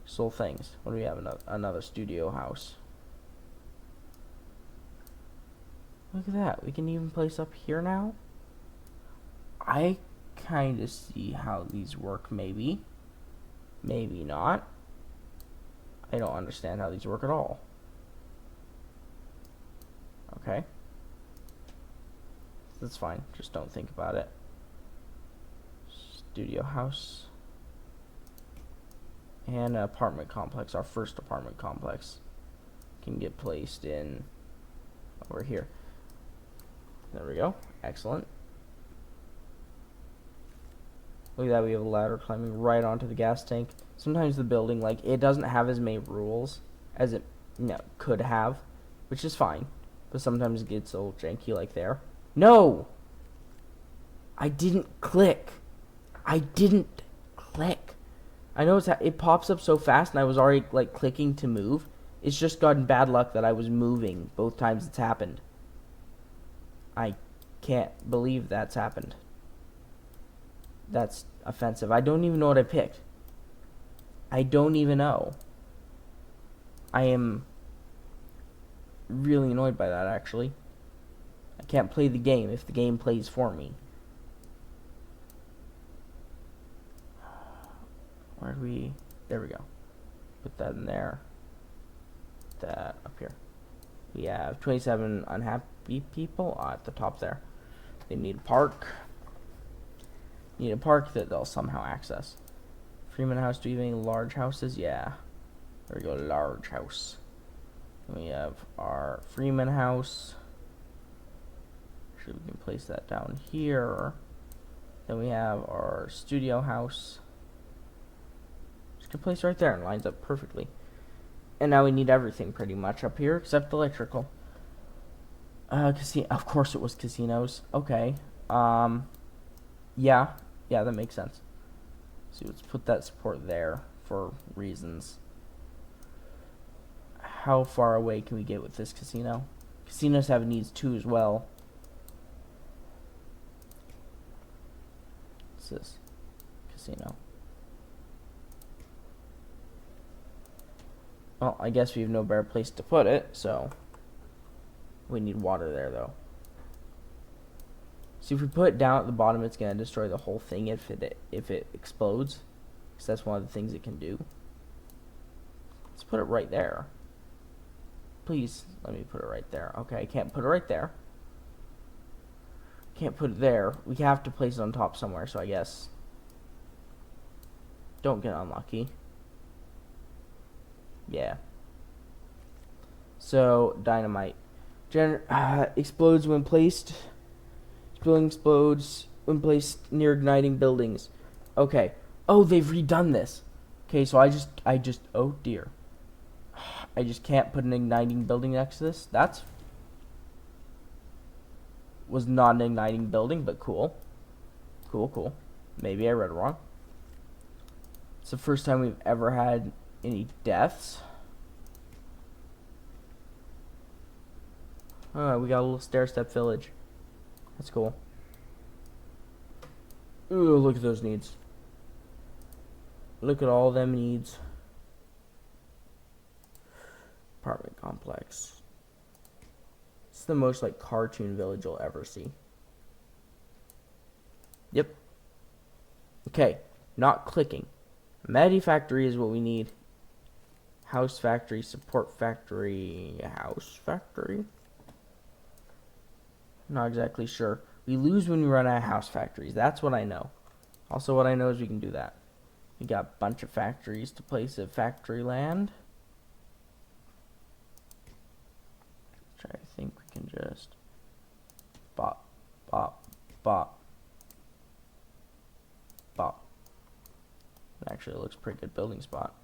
S1: Soul things. What do we have? Another studio house. Look at that. We can even place up here now. I kind of see how these work, maybe. Maybe not. I don't understand how these work at all. Okay. That's fine. Just don't think about it. Studio house. And an apartment complex. Our first apartment complex can get placed in over here. There we go. Excellent. Look at that. We have a ladder climbing right onto the gas tank. Sometimes the building, like, it doesn't have as many rules as it could have, which is fine. But sometimes it gets a little janky like there. No! I didn't click. I didn't click. I know it pops up so fast, and I was already, like, clicking to move. It's just gotten bad luck that I was moving both times it's happened. I can't believe that's happened. That's offensive. I don't even know what I picked. I don't even know. I am really annoyed by that, actually. I can't play the game if the game plays for me. Where do we... There we go. Put that in there. Put that up here. We have 27 unhappy people at the top there. They need a park. Need a park that they'll somehow access. Freeman House, do you have any large houses? Yeah. There we go, large house. We have our Freeman House. Actually, we can place that down here. Then we have our studio house. Just can place right there and lines up perfectly. And now we need everything pretty much up here except electrical. Of course it was casinos. Okay. Yeah, that makes sense. So let's put that support there for reasons. How far away can we get with this casino? Casinos have needs too as well. What's this? Casino. Well, I guess we have no better place to put it, so we need water there, though. See, if we put it down at the bottom, it's going to destroy the whole thing if it explodes. Because that's one of the things it can do. Let's put it right there. Please, let me put it right there. Okay, I can't put it right there. Can't put it there. We have to place it on top somewhere, so I guess... Don't get unlucky. Yeah. So, dynamite. Explodes when placed. Building explodes when placed near igniting buildings. Okay. Oh, they've redone this. Okay, so I just, oh dear. I just can't put an igniting building next to this. Was not an igniting building, but cool. Cool. Maybe I read it wrong. It's the first time we've ever had any deaths. Oh, we got a little stair-step village. That's cool. Ooh, look at those needs. Look at all them needs. Apartment complex. It's the most like cartoon village you'll ever see. Yep. Okay, not clicking. Amenity factory is what we need. House factory, support factory, house factory? Not exactly sure. We lose when we run out of house factories. That's what I know. Also, what I know is we can do that. We got a bunch of factories to place at factory land. Which I think we can just bop, bop, bop, bop. It actually looks pretty good building spot.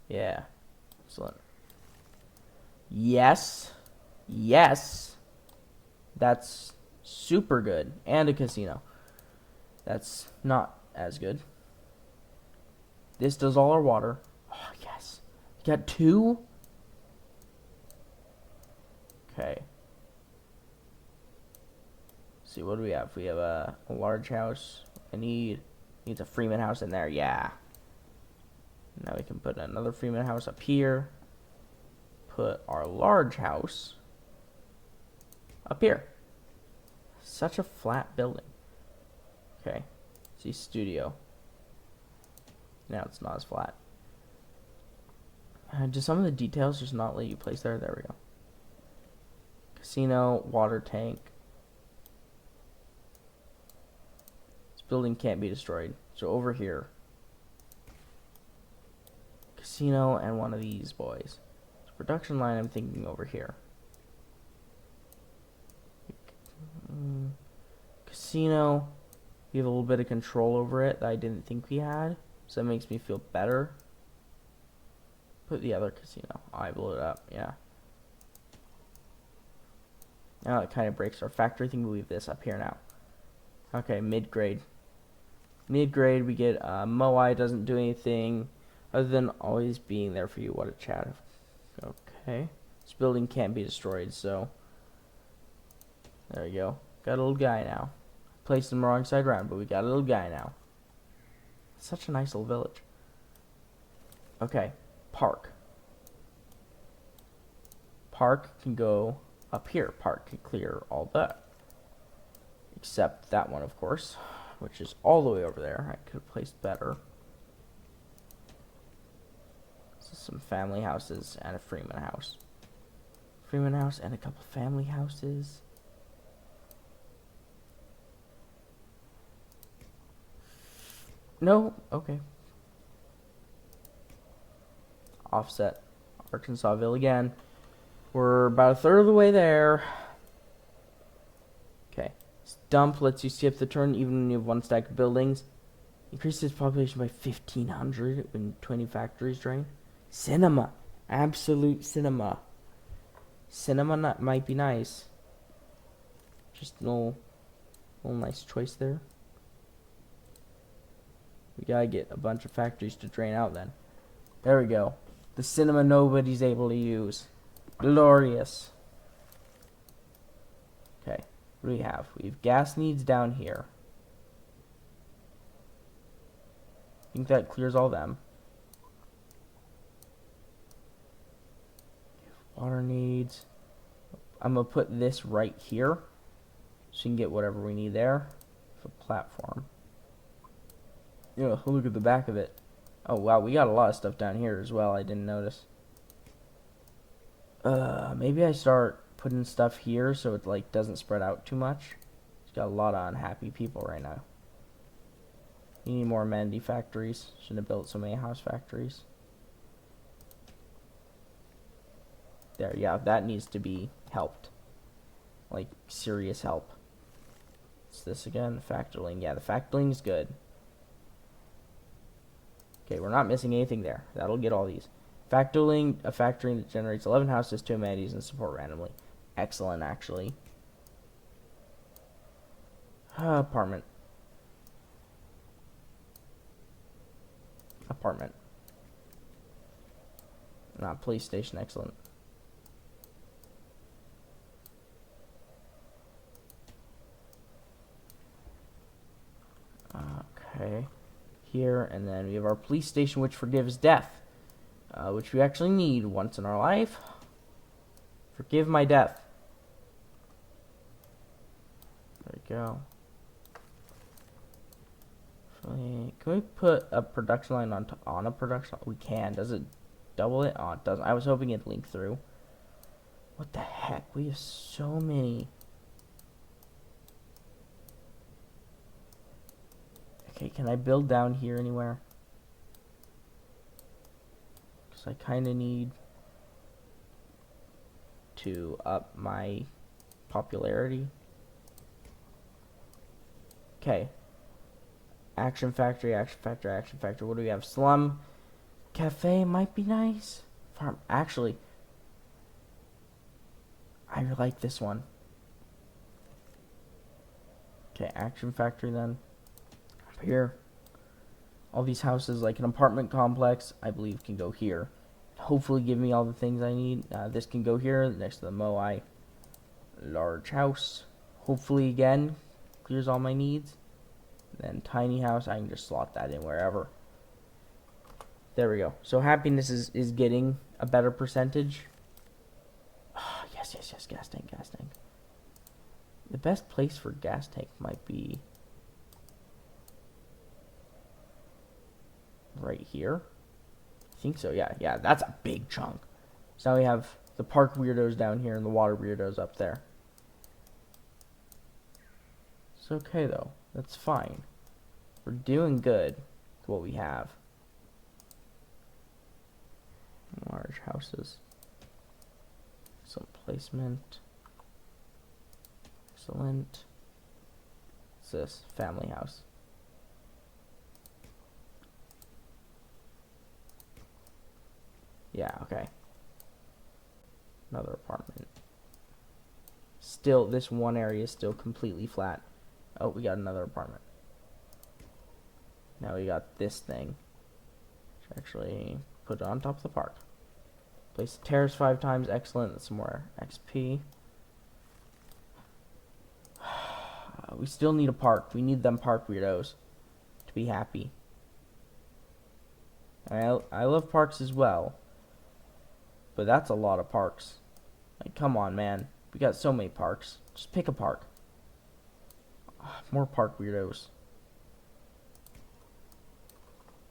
S1: Yeah. Excellent. Yes. Yes. That's super good. And a casino. That's not as good. This does all our water. Oh, yes. Got 2? Okay. Let's see, what do we have? We have a large house. Needs a Freeman house in there. Yeah. Now we can put another Freeman house up here. Put our large house up here. Such a flat building. Okay. See, studio. Now it's not as flat. Do some of the details just not let you place there? There we go. Casino, water tank. This building can't be destroyed. So over here. Casino and one of these boys. So production line, I'm thinking over here. Casino. We have a little bit of control over it that I didn't think we had. So that makes me feel better. Put the other casino. I blew it up, yeah. Now it kind of breaks our factory thing. We leave this up here now. Okay, mid-grade. Mid-grade, we get Moai doesn't do anything other than always being there for you. What a chat. Okay. This building can't be destroyed, so there we go. Got a little guy now. Placed him wrong side round, but we got a little guy now. Such a nice little village. Okay, park. Park can go up here. Park can clear all that. Except that one, of course, which is all the way over there. I could have placed better. This is some family houses and a Freeman house. Freeman house and a couple family houses. No? Okay. Offset. Arkansasville again. We're about a third of the way there. Okay. Dump lets you skip the turn even when you have one stack of buildings. Increases population by 1,500 when 20 factories drain. Cinema. Absolute cinema. Cinema might be nice. Just a little nice choice there. We gotta get a bunch of factories to drain out then. There we go. The cinema nobody's able to use. Glorious. Okay. What do we have? We have gas needs down here. I think that clears all them. Water needs. I'm gonna put this right here so you can get whatever we need there. For platform. Yeah, look at the back of it. Oh wow, we got a lot of stuff down here as well. I didn't notice. Maybe I start putting stuff here so it like doesn't spread out too much. It's got a lot of unhappy people right now. You need more amenity factories. Shouldn't have built so many house factories. There, yeah, that needs to be helped. Like serious help. What's this again? Factoring. Yeah, the factoring is good. Okay, we're not missing anything there. That'll get all these. Factoring, a factory that generates 11 houses, 2 amenities, and support randomly. Excellent, actually. Apartment. Apartment. Police station, excellent. Okay. Here, and then we have our police station, which forgives death. Which we actually need once in our life. Forgive my death. There we go. Actually, can we put a production line on a production? We can. Does it double it? Oh, it doesn't. I was hoping it'd link through. What the heck? We have so many. Okay, can I build down here anywhere? Because I kind of need to up my popularity. Okay. Action Factory, Action Factory, Action Factory. What do we have? Slum Cafe might be nice. Farm. Actually, I like this one. Okay, Action Factory then. Up here. All these houses, like an apartment complex, I believe can go here. Hopefully give me all the things I need. This can go here, next to the Moai. Large house. Hopefully, again, clears all my needs. Then tiny house, I can just slot that in wherever. There we go. So happiness is getting a better percentage. Oh, yes, gas tank. The best place for gas tank might be right here. I think so, yeah, that's a big chunk. So now we have the park weirdos down here and the water weirdos up there. It's okay though. That's fine. We're doing good with what we have. Large houses. Some placement. Excellent. What's this? Family house. Yeah, okay. Another apartment. Still, this one area is still completely flat. Oh, we got another apartment. Now we got this thing. Which actually put it on top of the park. Place the terrace 5 times. Excellent. That's some more XP. We still need a park. We need them park weirdos to be happy. I love parks as well. But that's a lot of parks. Like, come on, man. We got so many parks. Just pick a park. More park weirdos.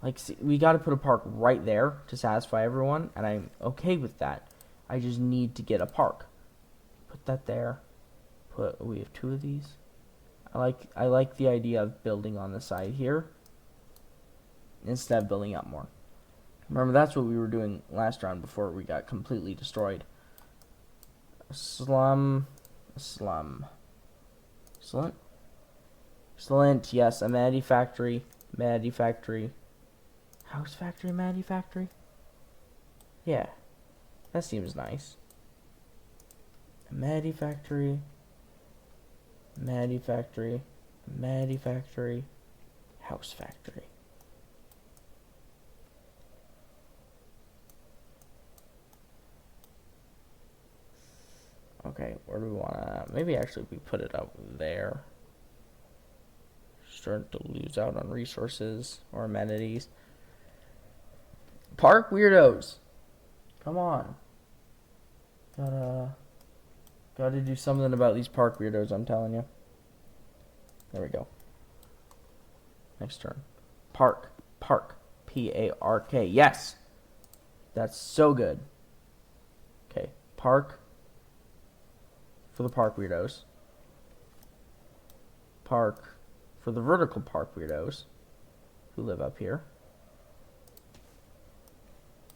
S1: Like, see, we got to put a park right there to satisfy everyone, and I'm okay with that. I just need to get a park. Put that there. We have 2 of these. I like the idea of building on the side here instead of building up more. Remember, that's what we were doing last round before we got completely destroyed. Slum. Excellent. Yes, a Maddie Factory. House Factory, Maddie Factory? Yeah, that seems nice. A Maddie Factory. House Factory. Okay, where do we want to... Maybe actually we put it up there. Starting to lose out on resources or amenities. Park weirdos. Come on. Gotta do something about these park weirdos, I'm telling you. There we go. Next turn. Park. P-A-R-K. Yes! That's so good. Okay, park. For the park weirdos. Park for the vertical park weirdos who live up here.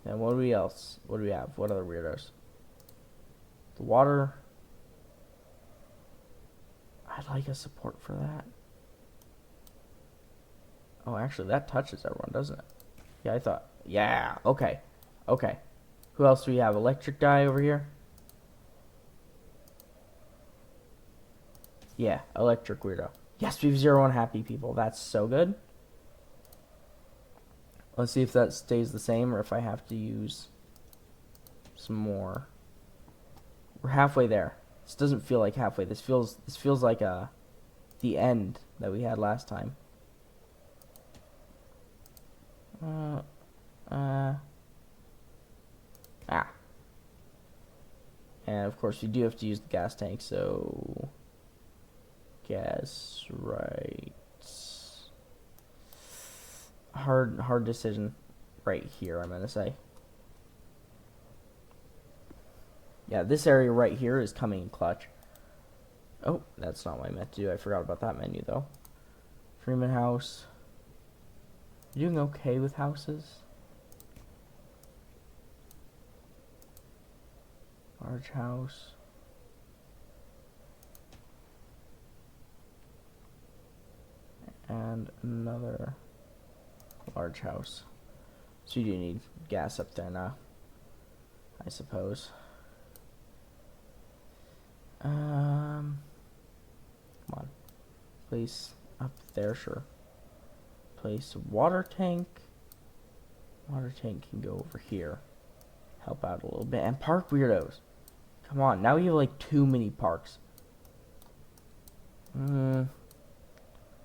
S1: And what do we else? What do we have? What other weirdos? The water. I'd like a support for that. Oh, actually, that touches everyone, doesn't it? Yeah, I thought. Yeah, okay. Okay. Who else do we have? Electric guy over here? Yeah, electric weirdo. Yes, we have 0 unhappy people. That's so good. Let's see if that stays the same or if I have to use some more. We're halfway there. This doesn't feel like halfway. This feels like the end that we had last time. And of course we do have to use the gas tank, so gas right hard decision right here, I'm gonna say. Yeah, this area right here is coming in clutch. Oh, that's not what I meant to do. I forgot about that menu, though. Freeman House. You doing okay with houses? Large house. And another large house. So you do need gas up there now, I suppose. Come on. Place up there, sure. Place water tank. Water tank can go over here. Help out a little bit. And park weirdos. Come on, now you have like too many parks.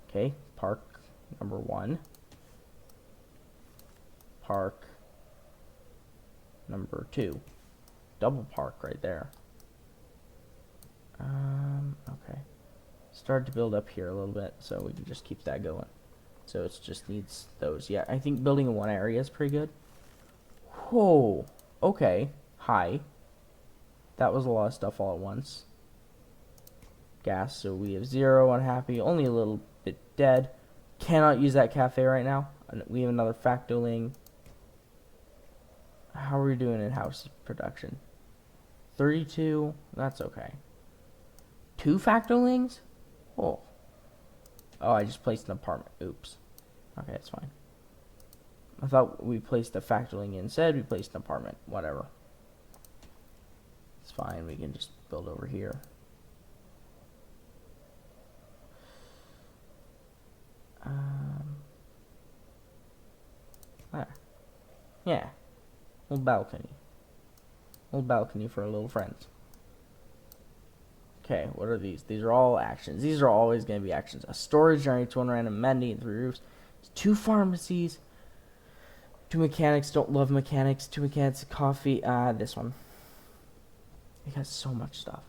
S1: Okay, park number 1. Park number 2. Double park right there. Okay. Start to build up here a little bit, so we can just keep that going. So it just needs those. Yeah, I think building in one area is pretty good. Whoa. Okay. Hi. That was a lot of stuff all at once. Gas, so we have 0 unhappy, only a little bit dead. Cannot use that cafe right now. We have another factoling. How are we doing in house production? 32. That's okay. 2 factorlings? Oh. Oh, I just placed an apartment. Oops. Okay, it's fine. I thought we placed a factoring instead. We placed an apartment. Whatever. It's fine. We can just build over here. There. Yeah. Little balcony. Little balcony for our little friends. Okay, what are these? These are all actions. These are always going to be actions. A storage generates 1 random amenity and 3 roofs. 2 pharmacies. 2 mechanics. Don't love mechanics. 2 mechanics. Coffee. This one. It has so much stuff.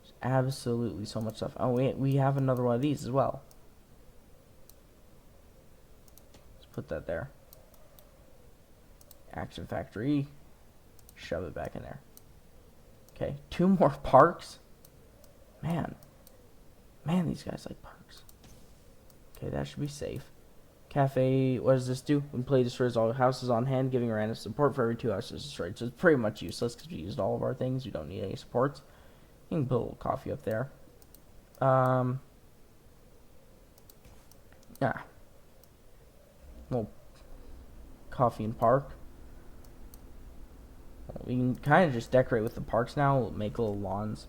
S1: There's absolutely so much stuff. Oh, we have another one of these as well. Let's put that there. Action Factory. Shove it back in there. Okay, 2 more parks. Man, these guys like parks. Okay, that should be safe. Cafe, what does this do? When play destroys all houses on hand, giving random support for every 2 houses destroyed. So it's pretty much useless because we used all of our things. We don't need any supports. You can put a little coffee up there. Yeah. Little coffee and park. We can kind of just decorate with the parks now. We'll make little lawns.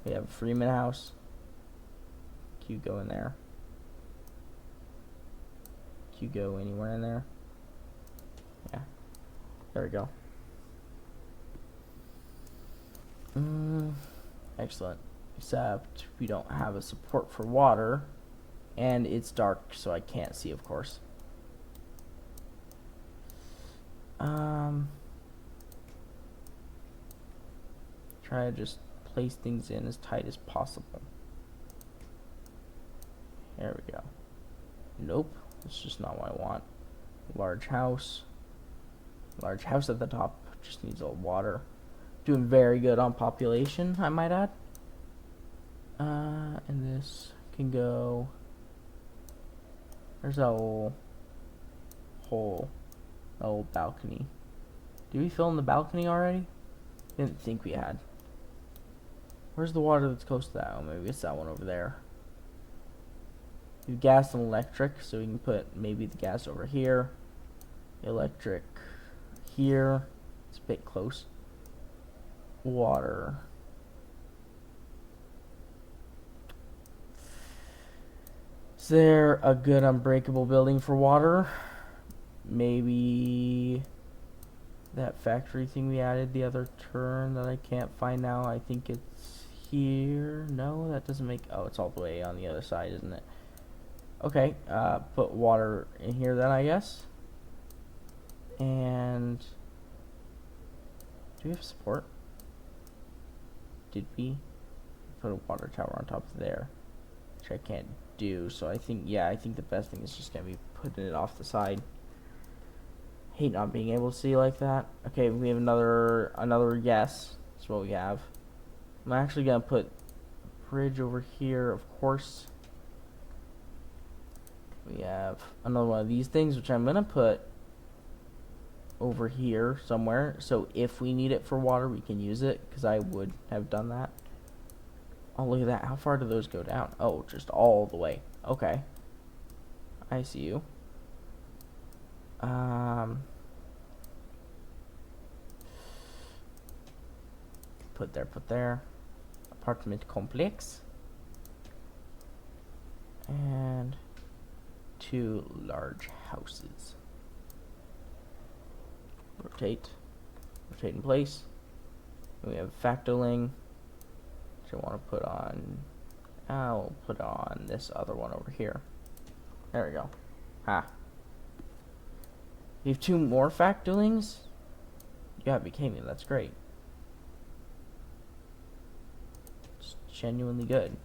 S1: We have a Freeman House. Can you go in there? Can you go anywhere in there? Yeah. There we go. Excellent. Except we don't have a support for water. And it's dark, so I can't see, of course. Try to just place things in as tight as possible. There we go. Nope, that's just not what I want. Large house. Large house at the top. Just needs a little water. Doing very good on population, I might add. And this can go. There's a whole balcony. Did we fill in the balcony already? Didn't think we had. Where's the water that's close to that? Oh, maybe it's that one over there. We have gas and electric, so we can put maybe the gas over here. Electric here. It's a bit close. Water. Is there a good unbreakable building for water? Maybe that factory thing we added the other turn that I can't find now. I think it's here. No, that doesn't make... Oh, it's all the way on the other side, isn't it? Okay, put water in here then, I guess. And... do we have support? Did we? Put a water tower on top of there. Which I can't do, so I think, yeah, I think the best thing is just gonna be putting it off the side. Hate not being able to see like that. Okay, we have another yes. That's what we have. I'm actually gonna put a bridge over here, of course. We have another one of these things, which I'm gonna put over here somewhere, so if we need it for water, we can use it, because I would have done that. Oh, look at that. How far do those go down? Oh, just all the way. Okay. I see you. Put there. Apartment complex. And 2 large houses. Rotate in place. We have factoling, which I want to put on. I'll put on this other one over here. There we go. You have 2 more factolings? Yeah, it became it. That's great. It's genuinely good.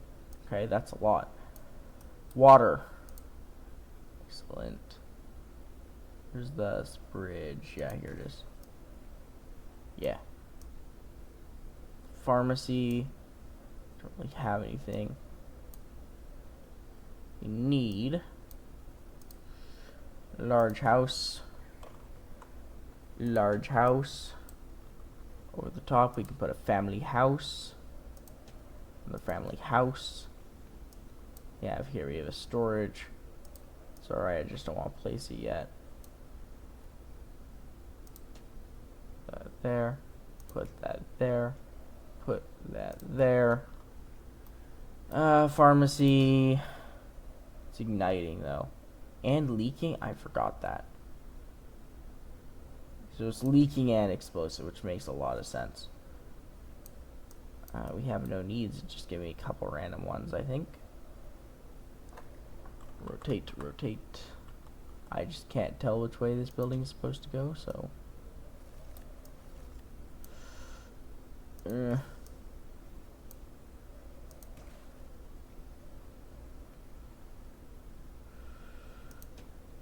S1: Okay, that's a lot. Water. Excellent. Where's the bridge? Yeah, here it is. Yeah. Pharmacy. Don't really have anything. We need large house. Large house. Over the top, we can put a family house. The family house. Yeah, here we have a storage. It's alright, I just don't want to place it yet. That there. Put that there. Put that there. Pharmacy. It's igniting though. And leaking? I forgot that. So it's leaking and explosive, which makes a lot of sense. We have no needs. Just give me a couple random ones, I think. Rotate. I just can't tell which way this building is supposed to go, so.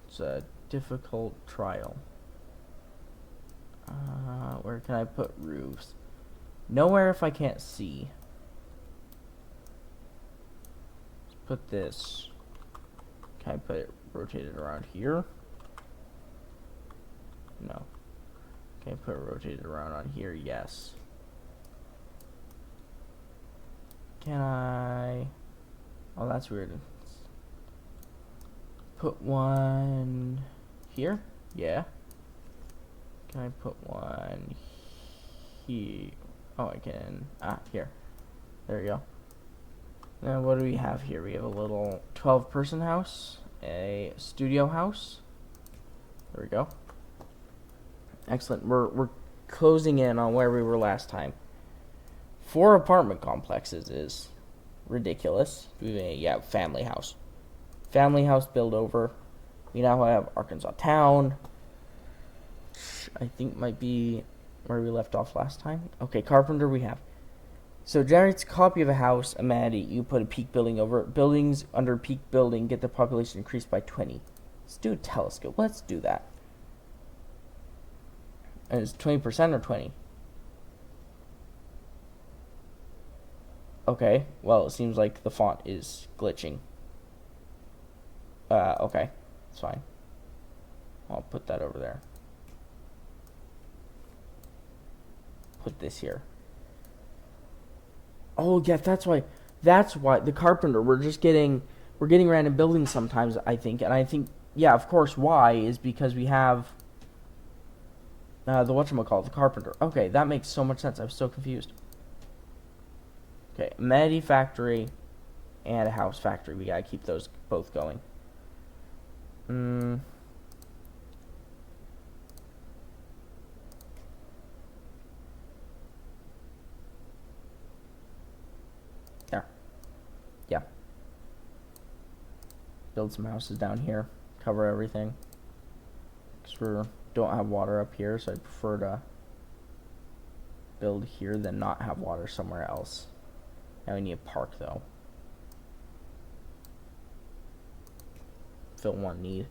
S1: It's a difficult trial. Where can I put roofs? Nowhere if I can't see. Let's put this. Can I put it rotated around here? No. Can I put it rotated around on here? Yes. Can I? Oh, that's weird. Put one here? Yeah. Can I put one here? Oh, I can. Here. There we go. Now, what do we have here? We have a little 12-person house, a studio house. There we go. Excellent. We're closing in on where we were last time. 4 apartment complexes is ridiculous. Yeah, family house. Family house build over. We now have Arkansas Town. I think might be where we left off last time. Okay, carpenter we have. So generates a copy of a house, amenity. You put a peak building over it. Buildings under peak building get the population increased by 20. Let's do a telescope. Let's do that. And it's 20% or 20? Okay, well, it seems like the font is glitching. Okay, it's fine. I'll put that over there. Put this here. Oh, yeah, that's why the carpenter, we're getting random buildings sometimes, I think. And I think, yeah, of course, why is because we have the whatchamacallit, the carpenter. Okay, that makes so much sense. I was so confused. Okay, amenity factory and a house factory. We gotta keep those both going. There. Yeah. Build some houses down here. Cover everything. Because we don't have water up here, so I prefer to build here than not have water somewhere else. Now we need a park, though. Fill one need.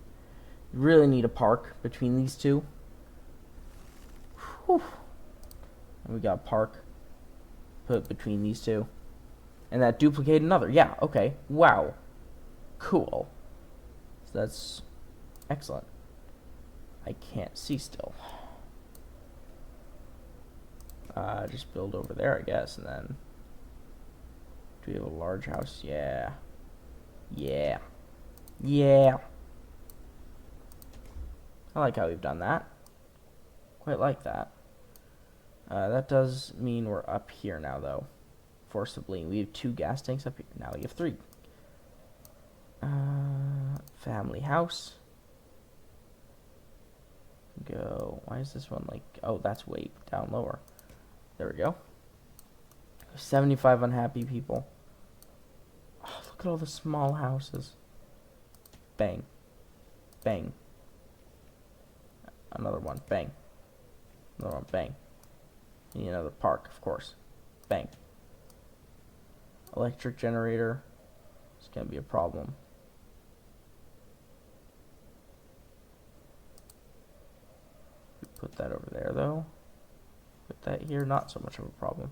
S1: Really need a park between these two. Whew. And we got a park put between these two. And that duplicate another. Yeah, okay. Wow. Cool. So that's excellent. I can't see still. Just build over there, I guess, and then... Do we have a large house? Yeah. Yeah. Yeah. I like how we've done that. Quite like that. That does mean we're up here now, though. Forcibly. We have 2 gas tanks up here. Now we have 3. Family house. Go. Why is this one like... Oh, that's way down lower. There we go. 75 unhappy people. Oh, look at all the small houses. Bang. Bang. Another one. Bang. Another one. Bang. Need another park, of course. Bang. Electric generator. It's going to be a problem. Put that over there, though. Put that here. Not so much of a problem.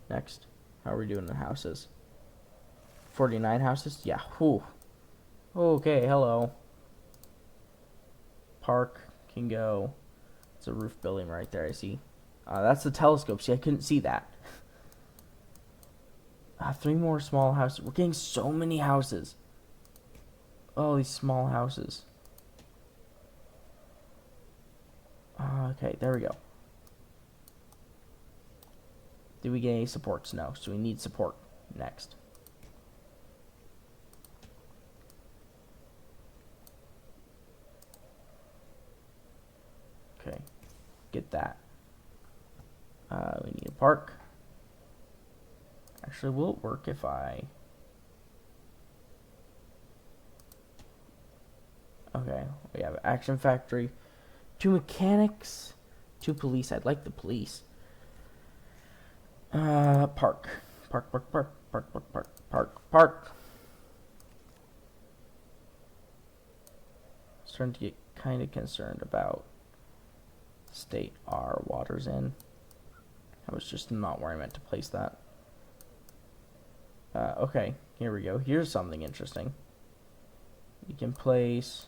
S1: Next. How are we doing in houses? 49 houses? Yeah. Whew. Okay, hello. Park can go. It's a roof building right there, I see. That's the telescope. See, I couldn't see that. 3 more small houses. We're getting so many houses. Oh, these small houses. Okay, there we go. Did we get any supports? No, so we need support next. Okay, get that. We need a park. Actually, will it work if I... Okay, we have Action Factory, 2 mechanics, 2 police. I'd like the police. Park. Park, park, park, park, park, park, park, park. Starting to get kind of concerned about the state our water's in. That was just not where I meant to place that. Okay, here we go. Here's something interesting. We can place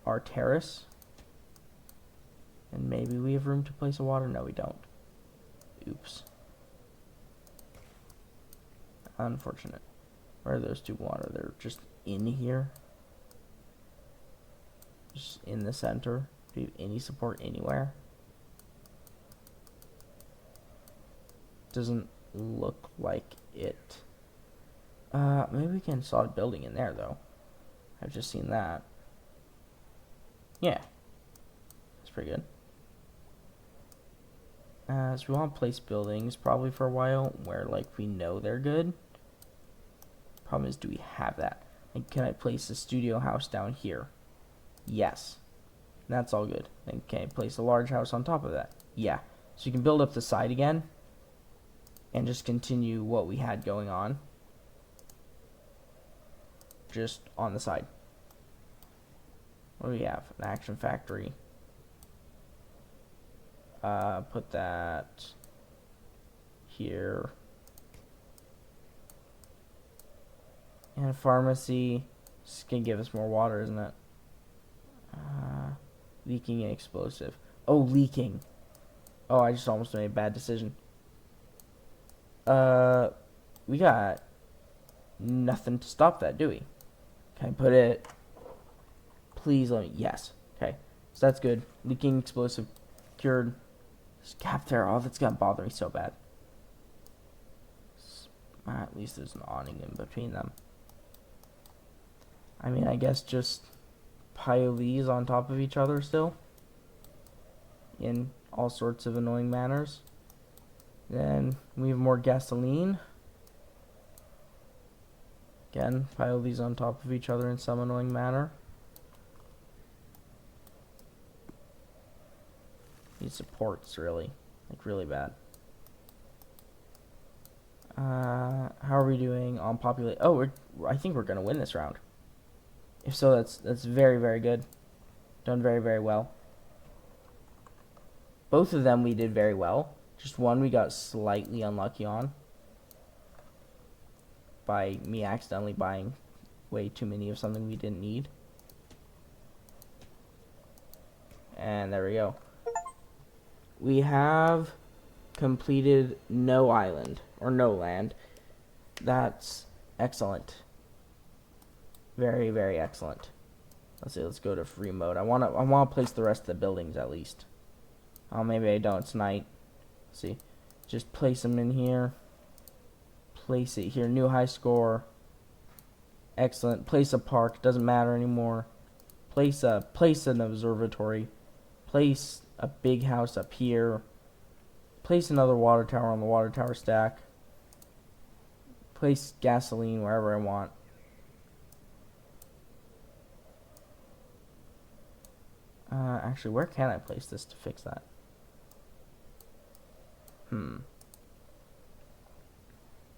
S1: our terrace. And maybe we have room to place a water. No, we don't. Oops. Unfortunate. Where are those 2 water? They're just in here. Just in the center. Do you have any support anywhere? Doesn't look like it. Maybe we can install a building in there, though. I've just seen that. Yeah. That's pretty good. So we want to place buildings probably for a while where, like, we know they're good. Problem is, do we have that? Like, can I place a studio house down here? Yes. That's all good. Then can I place a large house on top of that? Yeah. So you can build up the side again and just continue what we had going on. Just on the side. What do we have? An Action Factory. Put that here. And a pharmacy. This can give us more water, isn't it? Leaking and explosive. Oh, leaking. Oh, I just almost made a bad decision. We got nothing to stop that, do we? Can I put it? Please let me. Yes. Okay. So that's good. Leaking, explosive, cured. This gap there. Oh, that's gonna bother me so bad. At least there's an awning in between them. I mean, I guess just pile these on top of each other still. In all sorts of annoying manners. Then we have more gasoline. Again, pile these on top of each other in some annoying manner. Need supports, really. Like, really bad. How are we doing on population? Oh, I think we're going to win this round. If so, that's very, very good. Done very, very well. Both of them we did very well. Just one we got slightly unlucky on. By me accidentally buying way too many of something we didn't need. And there we go. We have completed no island, or no land. That's excellent. Very, very excellent. Let's see, let's go to free mode. I wanna place the rest of the buildings at least. Oh, maybe I don't. It's night. Let's see. Just place them in here. Place it here. New high score. Excellent. Place a park. Doesn't matter anymore. Place an observatory. Place a big house up here. Place another water tower on the water tower stack. Place gasoline wherever I want. Actually, where can I place this to fix that?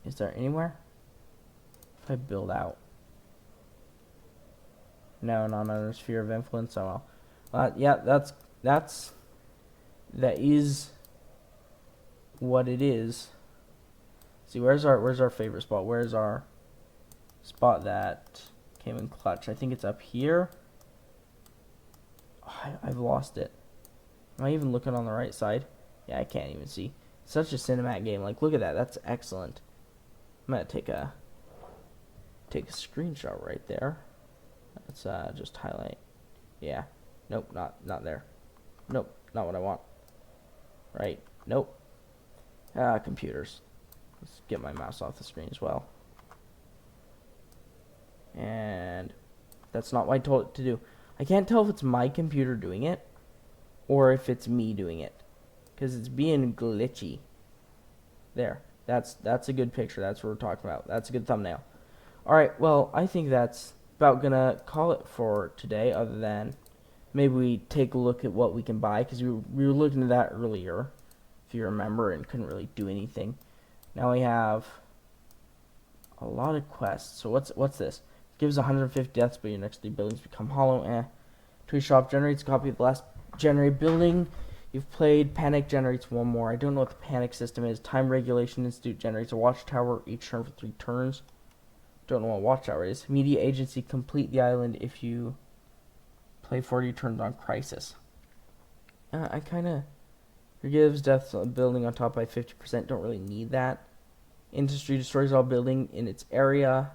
S1: Is there anywhere? If I build out. No, not under sphere of influence. Oh well. Yeah, that is what it is. See, where's our favorite spot? Where's our spot that came in clutch? I think it's up here. Oh, I've lost it. Am I even looking on the right side? Yeah, I can't even see. Such a cinematic game. Like, look at that. That's excellent. I'm gonna take a screenshot right there. Let's just highlight. Yeah. Nope, not there. Nope, not what I want. Right. Nope. Computers. Let's get my mouse off the screen as well. And that's not what I told it to do. I can't tell if it's my computer doing it or if it's me doing it, because it's being glitchy. There. That's a good picture. That's what we're talking about. That's a good thumbnail. Alright, well, I think that's about gonna call it for today, other than maybe we take a look at what we can buy, because we were looking at that earlier, if you remember, and couldn't really do anything. Now we have a lot of quests. So what's this? It gives 150 deaths, but your next 3 buildings become hollow. Toy shop generates a copy of the last generated building you've played. Panic generates 1 more. I don't know what the panic system is. Time Regulation Institute generates a watchtower each turn for 3 turns. Don't know what watchtower is. Media agency, complete the island if you play 40 turns on Crisis. I kind of forgives deaths on building on top by 50%. Don't really need that. Industry destroys all building in its area.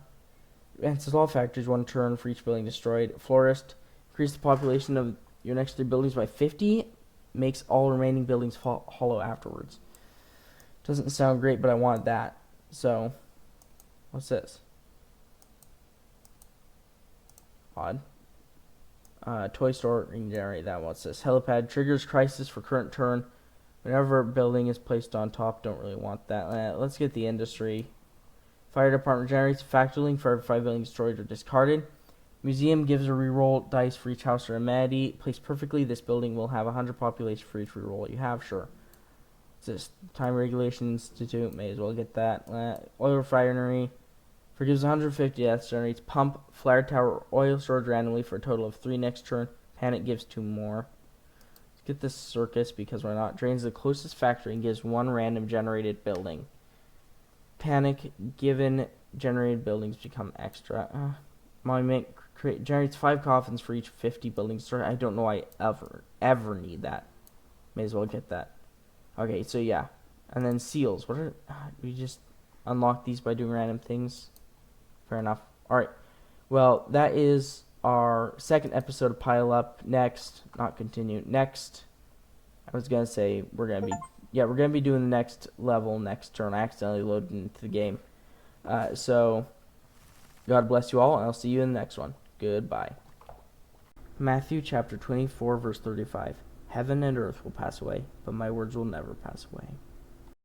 S1: Advances all factories 1 turn for each building destroyed. Florist, increase the population of your next 3 buildings by 50. Makes all remaining buildings hollow afterwards. Doesn't sound great, but I want that. So, what's this? Odd. Toy store, regenerate that. What's this? Helipad triggers crisis for current turn. Whenever a building is placed on top, don't really want that. Let's get the industry. Fire department generates factory link for every 5 buildings destroyed or discarded. Museum gives a reroll dice for each house or amenity. Placed perfectly, this building will have 100 population for each reroll you have. Sure. What's this? Time Regulation Institute. May as well get that. Oil refinery. Forgives 150 deaths. Generates pump, flare tower, oil storage randomly for a total of 3 next turn. Panic gives 2 more. Let's get this circus because we're not. Drains the closest factory and gives 1 random generated building. Panic, given generated buildings become extra. Monument generates 5 coffins for each 50 buildings. I don't know I ever need that. May as well get that. Okay, so yeah. And then seals. What are we just unlock these by doing random things? Fair enough. Alright. Well, that is our second episode of Pile Up. Next, not continue. Next, I was gonna say we're gonna be doing the next level next turn. I accidentally loaded into the game. So God bless you all, and I'll see you in the next one. Goodbye. Matthew chapter 24, verse 35. Heaven and earth will pass away, but my words will never pass away.